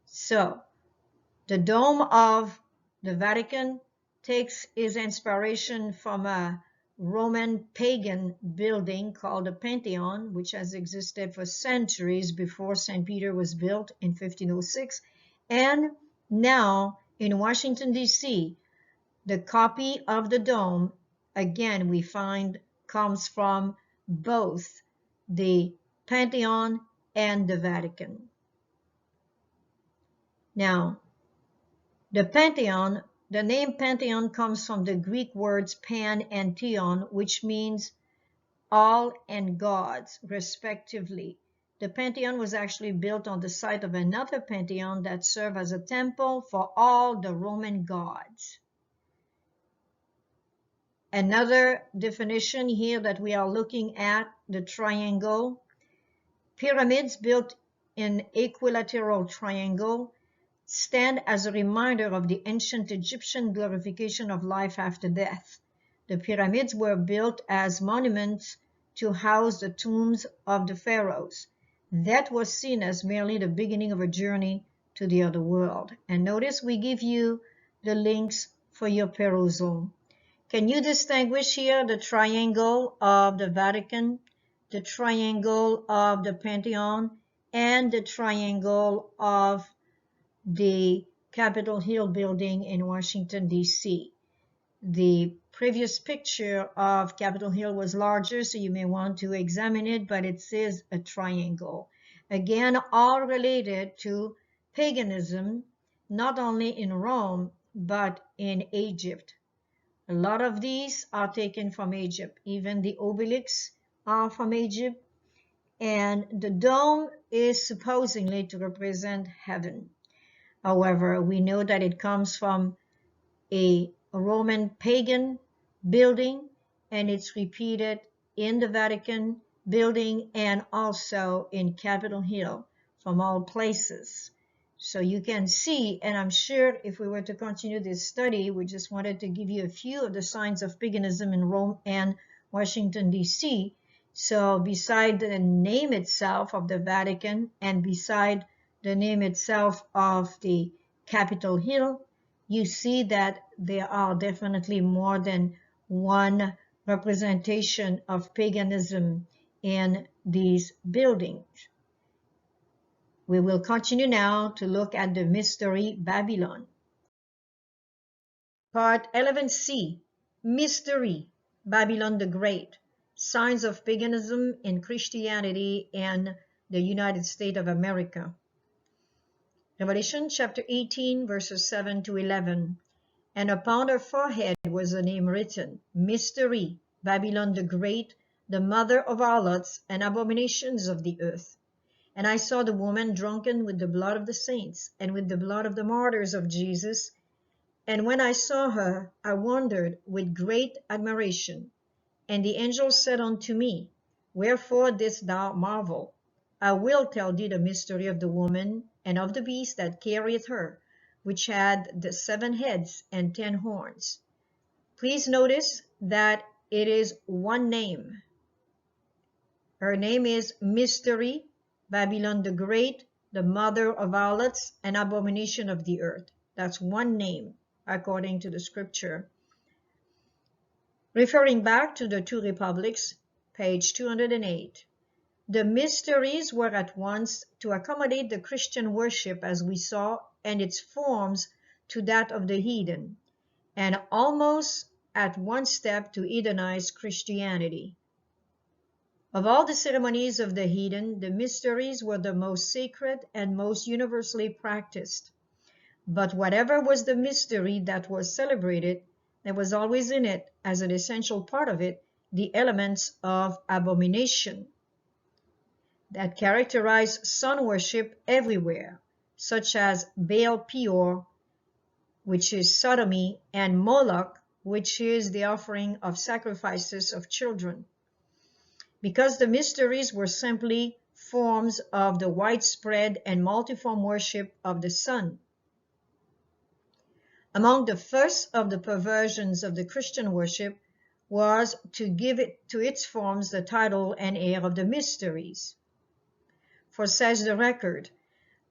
So, the dome of the Vatican takes its inspiration from a Roman pagan building called the Pantheon, which has existed for centuries before St. Peter was built in 1506. And now in Washington, D.C., the copy of the dome, again, we find comes from both the Pantheon and the Vatican. Now, the Pantheon, the name Pantheon comes from the Greek words pan and theon, which means all and gods, respectively. The Pantheon was actually built on the site of another Pantheon that served as a temple for all the Roman gods. Another definition here that we are looking at, the triangle. Pyramids built in equilateral triangle stand as a reminder of the ancient Egyptian glorification of life after death. The pyramids were built as monuments to house the tombs of the pharaohs. That was seen as merely the beginning of a journey to the other world. And notice we give you the links for your perusal. Can you distinguish here the triangle of the Vatican, the triangle of the Pantheon, and the triangle of the Capitol Hill building in Washington, D.C.? The previous picture of Capitol Hill was larger, so you may want to examine it, but it is a triangle. Again, all related to paganism, not only in Rome, but in Egypt. A lot of these are taken from Egypt. Even the obelisks are from Egypt. And the dome is supposedly to represent heaven. However, we know that it comes from a Roman pagan building, and it's repeated in the Vatican building and also in Capitol Hill, from all places. So you can see, and I'm sure if we were to continue this study, we just wanted to give you a few of the signs of paganism in Rome and Washington, D.C. So beside the name itself of the Vatican and beside the name itself of the Capitol Hill, you see that there are definitely more than one representation of paganism in these buildings. We will continue now to look at the Mystery Babylon. Part 11C, Mystery Babylon the Great, Signs of Paganism in Christianity in the United States of America. Revelation chapter 18, verses 7 to 11. And upon her forehead was a name written, Mystery, Babylon the Great, the mother of harlots and abominations of the earth. And I saw the woman drunken with the blood of the saints, and with the blood of the martyrs of Jesus. And when I saw her, I wondered with great admiration. And the angel said unto me, Wherefore didst thou marvel? I will tell thee the mystery of the woman, and of the beast that carrieth her, which had the 7 heads and 10 horns. Please notice that it is one name. Her name is Mystery, Babylon the Great, the mother of harlots and abomination of the earth. That's one name, according to the scripture. Referring back to the Two Republics, page 208. The mysteries were at once to accommodate the Christian worship as we saw, and its forms to that of the heathen, and almost at one step to Hedonize Christianity. Of all the ceremonies of the heathen, the mysteries were the most sacred and most universally practiced. But whatever was the mystery that was celebrated, there was always in it, as an essential part of it, the elements of abomination that characterize sun worship everywhere, such as Baal Peor, which is sodomy, and Moloch, which is the offering of sacrifices of children. Because the mysteries were simply forms of the widespread and multiform worship of the sun. Among the first of the perversions of the Christian worship was to give it to its forms the title and air of the mysteries. For says the record,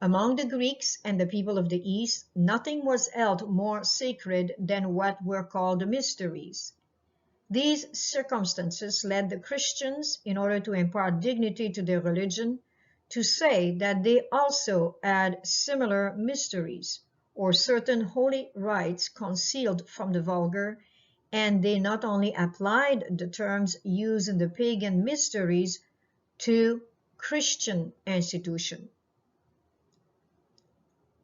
among the Greeks and the people of the East, nothing was held more sacred than what were called the mysteries. These circumstances led the Christians, in order to impart dignity to their religion, to say that they also had similar mysteries, or certain holy rites concealed from the vulgar, and they not only applied the terms used in the pagan mysteries to Christian institution.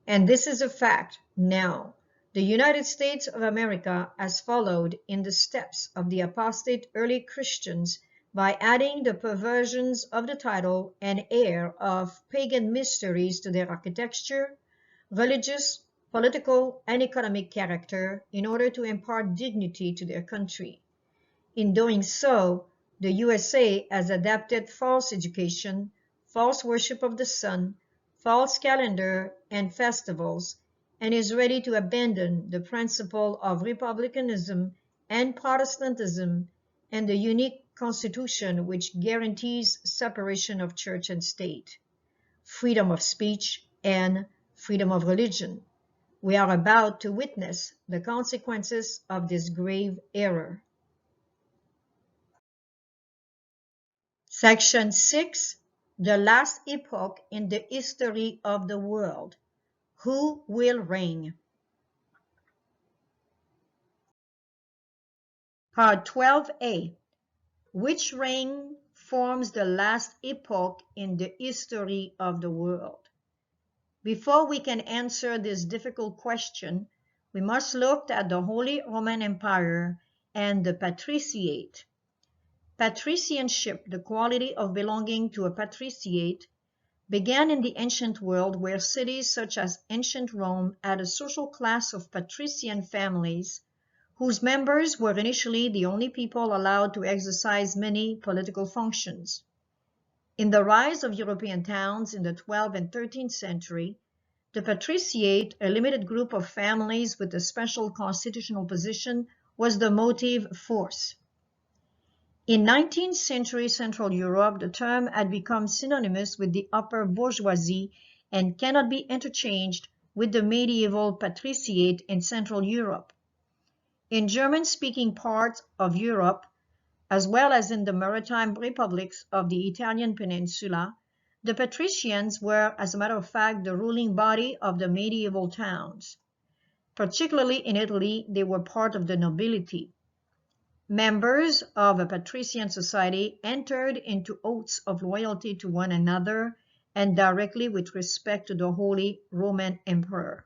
And this is a fact now. The United States of America has followed in the steps of the apostate early Christians by adding the perversions of the title and air of pagan mysteries to their architecture, religious, political, and economic character in order to impart dignity to their country. In doing so, the USA has adapted false education, false worship of the sun, false calendar and festivals, and is ready to abandon the principle of republicanism and Protestantism and the unique constitution which guarantees separation of church and state, freedom of speech, and freedom of religion. We are about to witness the consequences of this grave error. Section 6. The last epoch in the history of the world. Who will reign? Part 12a. Which reign forms the last epoch in the history of the world? Before we can answer this difficult question, we must look at the Holy Roman Empire and the patriciate. Patricianship, the quality of belonging to a patriciate, began in the ancient world where cities such as ancient Rome had a social class of patrician families whose members were initially the only people allowed to exercise many political functions. In the rise of European towns in the 12th and 13th century, the patriciate, a limited group of families with a special constitutional position, was the motive force. In 19th century Central Europe, the term had become synonymous with the upper bourgeoisie and cannot be interchanged with the medieval patriciate in Central Europe. In German-speaking parts of Europe, as well as in the maritime republics of the Italian peninsula, the patricians were, as a matter of fact, the ruling body of the medieval towns. Particularly in Italy, they were part of the nobility. Members of a patrician society entered into oaths of loyalty to one another and directly with respect to the Holy Roman Emperor.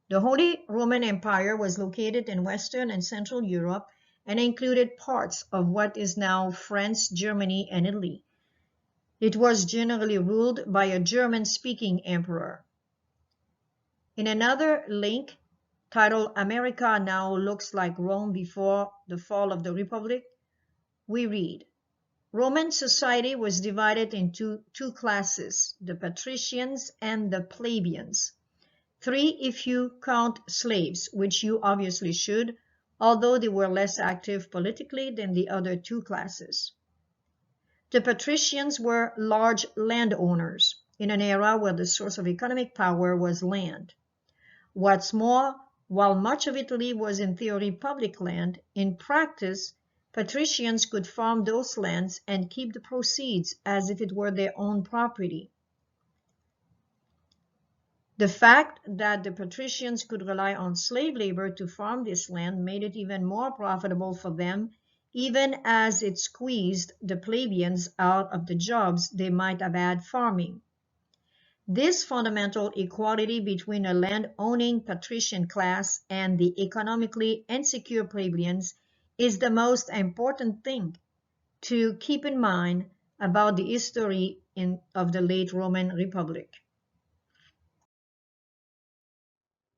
The Holy Roman Empire was located in Western and Central Europe and included parts of what is now France, Germany, and Italy. It was generally ruled by a German-speaking emperor. In another link, titled America Now Looks Like Rome Before the Fall of the Republic, we read, Roman society was divided into two classes, the patricians and the plebeians. Three if you count slaves, which you obviously should, although they were less active politically than the other two classes. The patricians were large landowners in an era where the source of economic power was land. What's more, while much of Italy was in theory public land, in practice, patricians could farm those lands and keep the proceeds as if it were their own property. The fact that the patricians could rely on slave labor to farm this land made it even more profitable for them, even as it squeezed the plebeians out of the jobs they might have had farming. This fundamental equality between a land-owning patrician class and the economically insecure plebeians is the most important thing to keep in mind about the history of the late Roman Republic.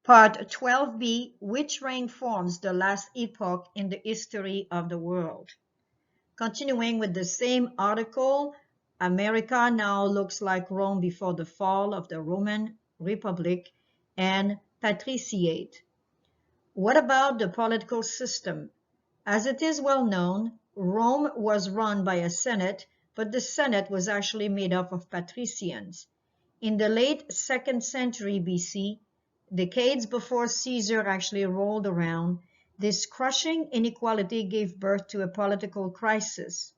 Part 12b, which reign forms the last epoch in the history of the world. Continuing with the same article, America now looks like Rome before the fall of the Roman Republic and patriciate. What about the political system? As it is well known, Rome was run by a senate, but the senate was actually made up of patricians. In the late 2nd century BC, decades before Caesar actually rolled around, this crushing inequality gave birth to a political crisis.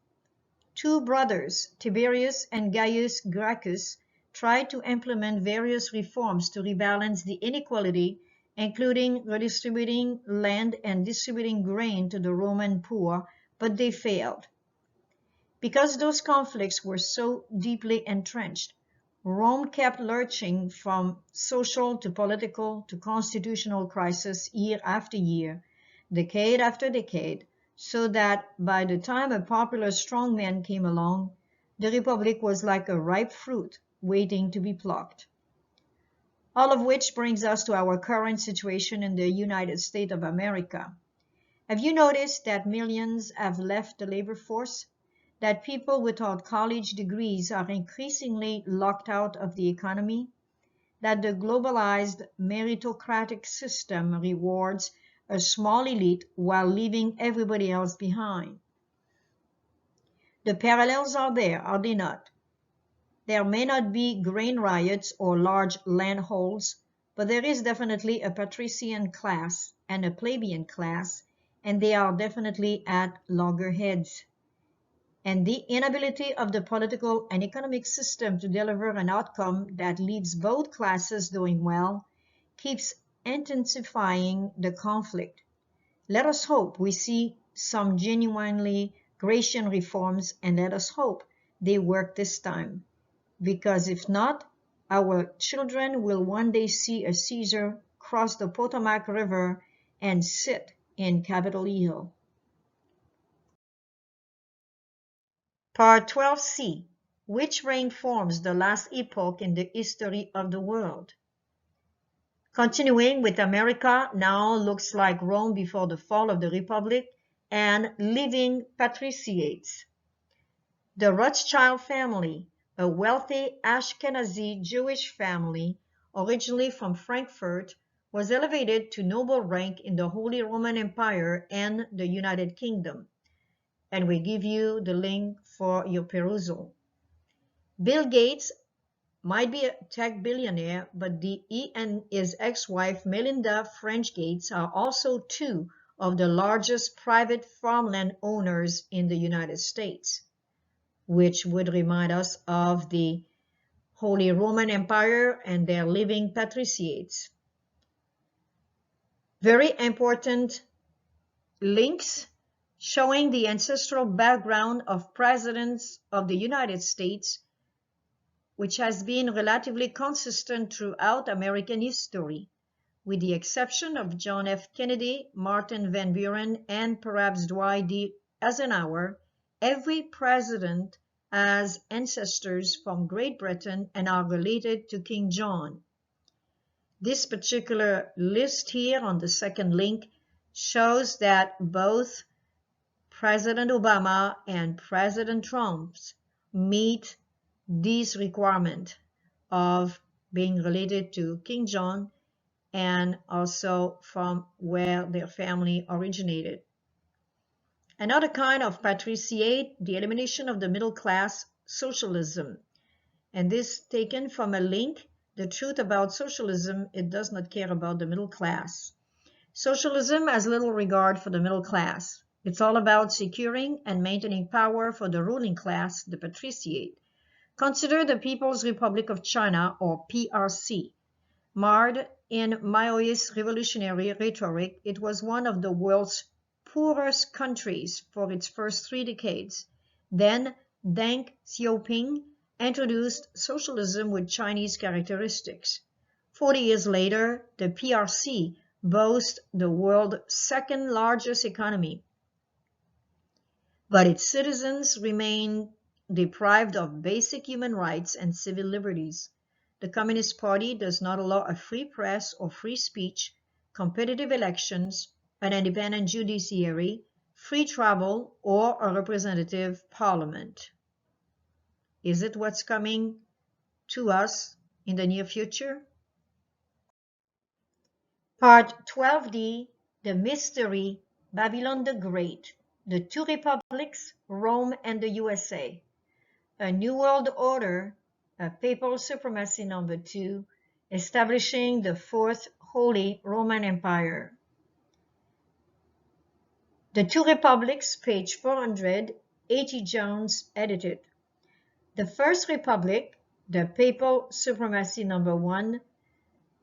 Two brothers, Tiberius and Gaius Gracchus, tried to implement various reforms to rebalance the inequality, including redistributing land and distributing grain to the Roman poor, but they failed. Because those conflicts were so deeply entrenched, Rome kept lurching from social to political to constitutional crisis year after year, decade after decade, so that by the time a popular strongman came along, the Republic was like a ripe fruit waiting to be plucked. All of which brings us to our current situation in the United States of America. Have you noticed that millions have left the labor force? That people without college degrees are increasingly locked out of the economy? That the globalized meritocratic system rewards a small elite while leaving everybody else behind? The parallels are there, are they not? There may not be grain riots or large land holds, but there is definitely a patrician class and a plebeian class, and they are definitely at loggerheads. And the inability of the political and economic system to deliver an outcome that leaves both classes doing well keeps intensifying the conflict. Let us hope we see some genuinely Grecian reforms, and let us hope they work this time. Because if not, our children will one day see a Caesar cross the Potomac River and sit in Capitol Hill. Part 12C. Which reign forms the last epoch in the history of the world? Continuing with America, now looks like Rome before the fall of the Republic and living patriciates. The Rothschild family, a wealthy Ashkenazi Jewish family originally from Frankfurt, was elevated to noble rank in the Holy Roman Empire and the United Kingdom. And we give you the link for your perusal. Bill Gates might be a tech billionaire, but he and his ex-wife Melinda French Gates are also two of the largest private farmland owners in the United States, which would remind us of the Holy Roman Empire and their living patriciates. Very important links showing the ancestral background of presidents of the United States, which has been relatively consistent throughout American history, with the exception of John F. Kennedy, Martin Van Buren, and perhaps Dwight D. Eisenhower. Every president has ancestors from Great Britain and are related to King John. This particular list here on the second link shows that both President Obama and President Trump meet this requirement of being related to King John and also from where their family originated. Another kind of patriciate, the elimination of the middle class, socialism. And this taken from a link, the truth about socialism, it does not care about the middle class. Socialism has little regard for the middle class. It's all about securing and maintaining power for the ruling class, the patriciate. Consider the People's Republic of China, or PRC. Marred in Maoist revolutionary rhetoric, it was one of the world's poorest countries for its first 3 decades. Then Deng Xiaoping introduced socialism with Chinese characteristics. 40 years later, the PRC boasts the world's second largest economy, but its citizens remain deprived of basic human rights and civil liberties. The Communist Party does not allow a free press or free speech, competitive elections, an independent judiciary, free travel, or a representative parliament. Is it what's coming to us in the near future? Part 12D, The Mystery, Babylon the Great, the 2 republics, Rome and the USA. A New World Order, a Papal Supremacy number 2, establishing the 4th Holy Roman Empire. The 2 Republics, page 400, A.T. Jones, edited. The First Republic, the Papal Supremacy number 1,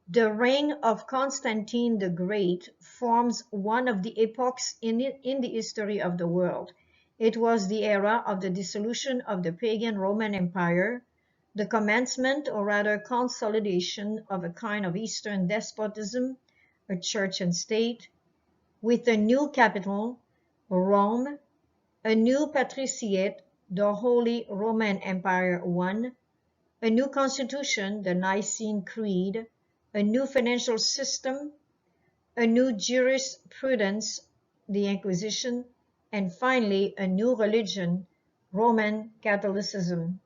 the reign of Constantine the Great, forms one of the epochs in the history of the world. It was the era of the dissolution of the pagan Roman Empire, the commencement, or rather consolidation, of a kind of Eastern despotism, a church and state, with a new capital, Rome, a new patriciate, the Holy Roman Empire 1, a new constitution, the Nicene Creed, a new financial system, a new jurisprudence, the Inquisition, and finally a new religion, Roman Catholicism.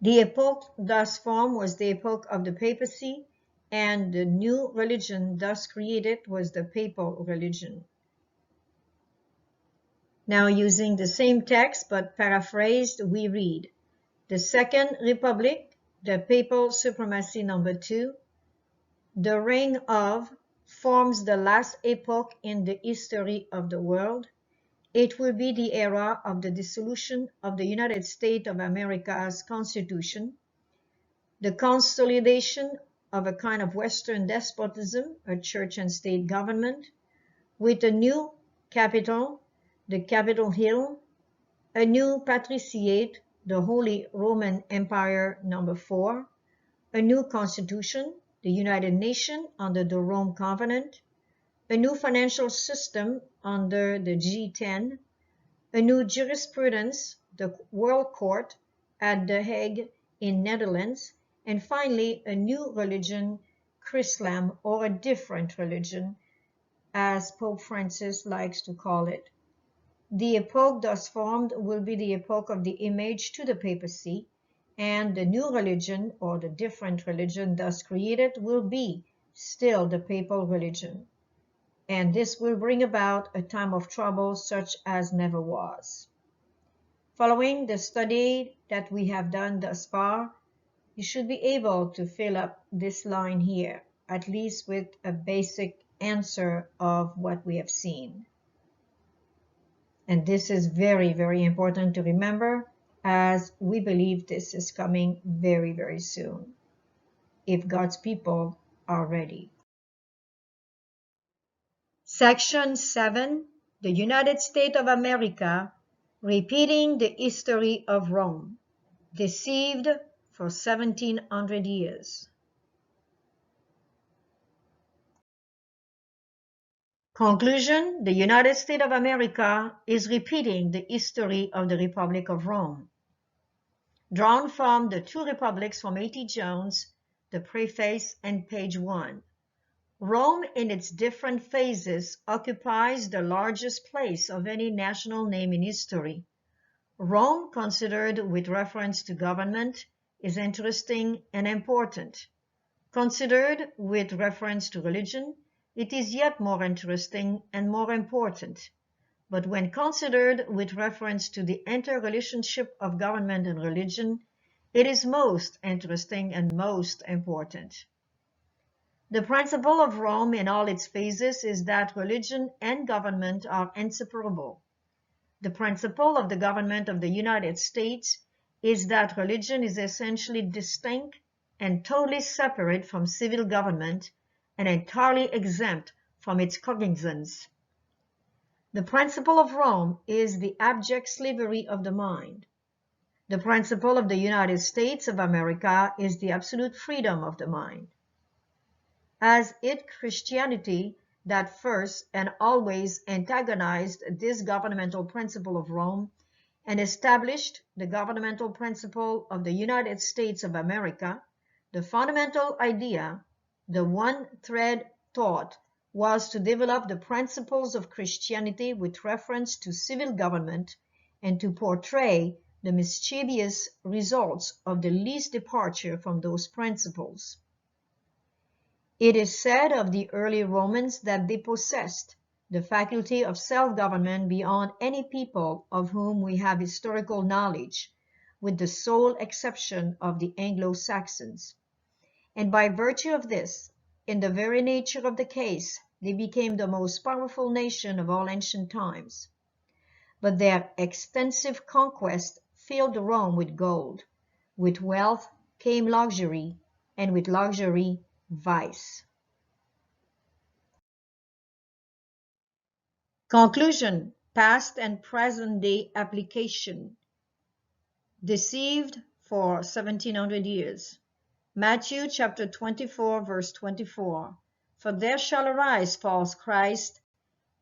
The epoch thus formed was the epoch of the papacy, and the new religion thus created was the papal religion. Now, using the same text but paraphrased, we read, the Second Republic, the papal supremacy number 2, the reign of forms the last epoch in the history of the world. It will be the era of the dissolution of the United States of America's Constitution, the consolidation of a kind of Western despotism, a church and state government, with a new capital, the Capitol Hill, a new patriciate, the Holy Roman Empire number 4, a new constitution, the United Nations under the Rome Covenant, a new financial system under the G10, a new jurisprudence, the World Court at The Hague in Netherlands, and finally a new religion, Chrislam, or a different religion, as Pope Francis likes to call it. The epoch thus formed will be the epoch of the image to the papacy, and the new religion, or the different religion thus created, will be still the papal religion. And this will bring about a time of trouble such as never was. Following the study that we have done thus far, you should be able to fill up this line here, at least with a basic answer of what we have seen. And this is very, very important to remember, as we believe this is coming very, very soon, if God's people are ready. Section 7, the United States of America, repeating the history of Rome, deceived for 1700 years. Conclusion, the United States of America is repeating the history of the Republic of Rome. Drawn from the Two Republics from A.T. Jones, the preface and page 1. Rome in its different phases occupies the largest place of any national name in history. Rome, considered with reference to government, is interesting and important. Considered with reference to religion, it is yet more interesting and more important. But when considered with reference to the interrelationship of government and religion, it is most interesting and most important. The principle of Rome in all its phases is that religion and government are inseparable. The principle of the government of the United States is that religion is essentially distinct and totally separate from civil government and entirely exempt from its cognizance. The principle of Rome is the abject slavery of the mind. The principle of the United States of America is the absolute freedom of the mind. As it Christianity that first and always antagonized this governmental principle of Rome and established the governmental principle of the United States of America, the fundamental idea, the one thread taught, was to develop the principles of Christianity with reference to civil government and to portray the mischievous results of the least departure from those principles. It is said of the early Romans that they possessed the faculty of self-government beyond any people of whom we have historical knowledge, with the sole exception of the Anglo-Saxons. And by virtue of this, in the very nature of the case, they became the most powerful nation of all ancient times. But their extensive conquest filled Rome with gold. With wealth came luxury, and with luxury, vice. Conclusion, past and present day application. Deceived for 1700 years. Matthew chapter 24, verse 24. For there shall arise false Christ,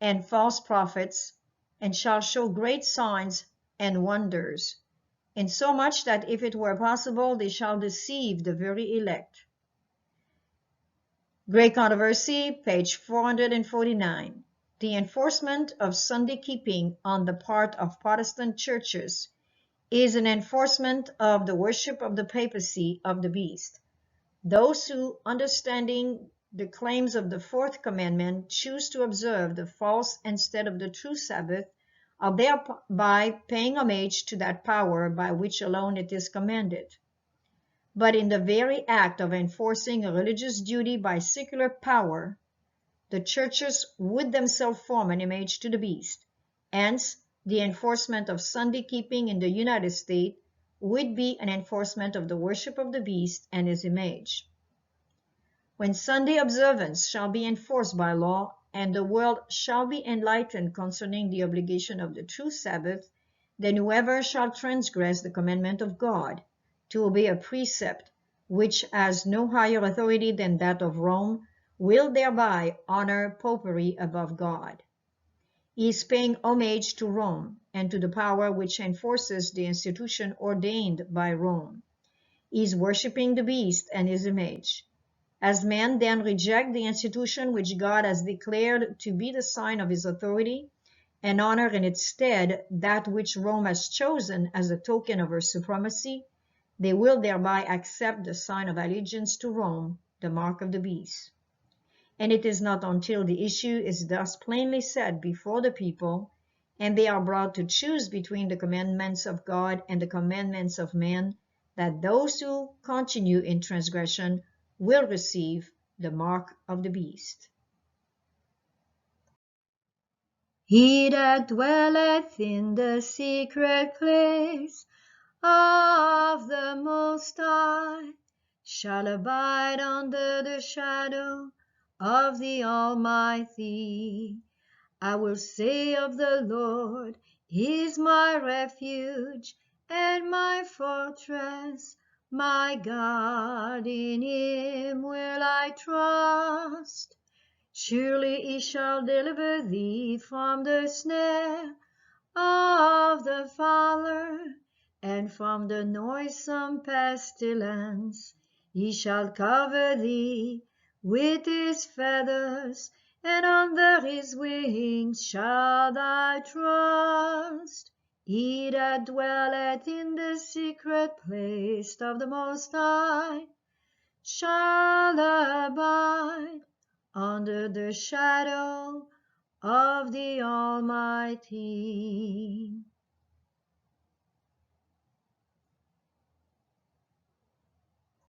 and false prophets, and shall show great signs and wonders, insomuch that if it were possible, they shall deceive the very elect. Great Controversy, page 449. The enforcement of Sunday keeping on the part of Protestant churches is an enforcement of the worship of the papacy of the beast. Those who, understanding the claims of the fourth commandment, choose to observe the false instead of the true Sabbath, are thereby paying homage to that power by which alone it is commanded. But in the very act of enforcing a religious duty by secular power, the churches would themselves form an image to the beast. Hence, the enforcement of Sunday keeping in the United States would be an enforcement of the worship of the beast and his image. When Sunday observance shall be enforced by law, and the world shall be enlightened concerning the obligation of the true Sabbath, then whoever shall transgress the commandment of God, to obey a precept which has no higher authority than that of Rome, will thereby honor popery above God. He is paying homage to Rome and to the power which enforces the institution ordained by Rome. He is worshiping the beast and his image. As men then reject the institution which God has declared to be the sign of his authority, and honor in its stead that which Rome has chosen as a token of her supremacy, they will thereby accept the sign of allegiance to Rome, the mark of the beast. And it is not until the issue is thus plainly set before the people, and they are brought to choose between the commandments of God and the commandments of men, that those who continue in transgression will receive the mark of the beast. He that dwelleth in the secret place of the Most High shall abide under the shadow of the Almighty. I will say of the Lord, He is my refuge and my fortress, my God, in Him will I trust. Surely He shall deliver thee from the snare of the fowler, and from the noisome pestilence. He shall cover thee with his feathers, and under his wings shall thy trust. He that dwelleth in the secret place of the Most High shall abide under the shadow of the Almighty.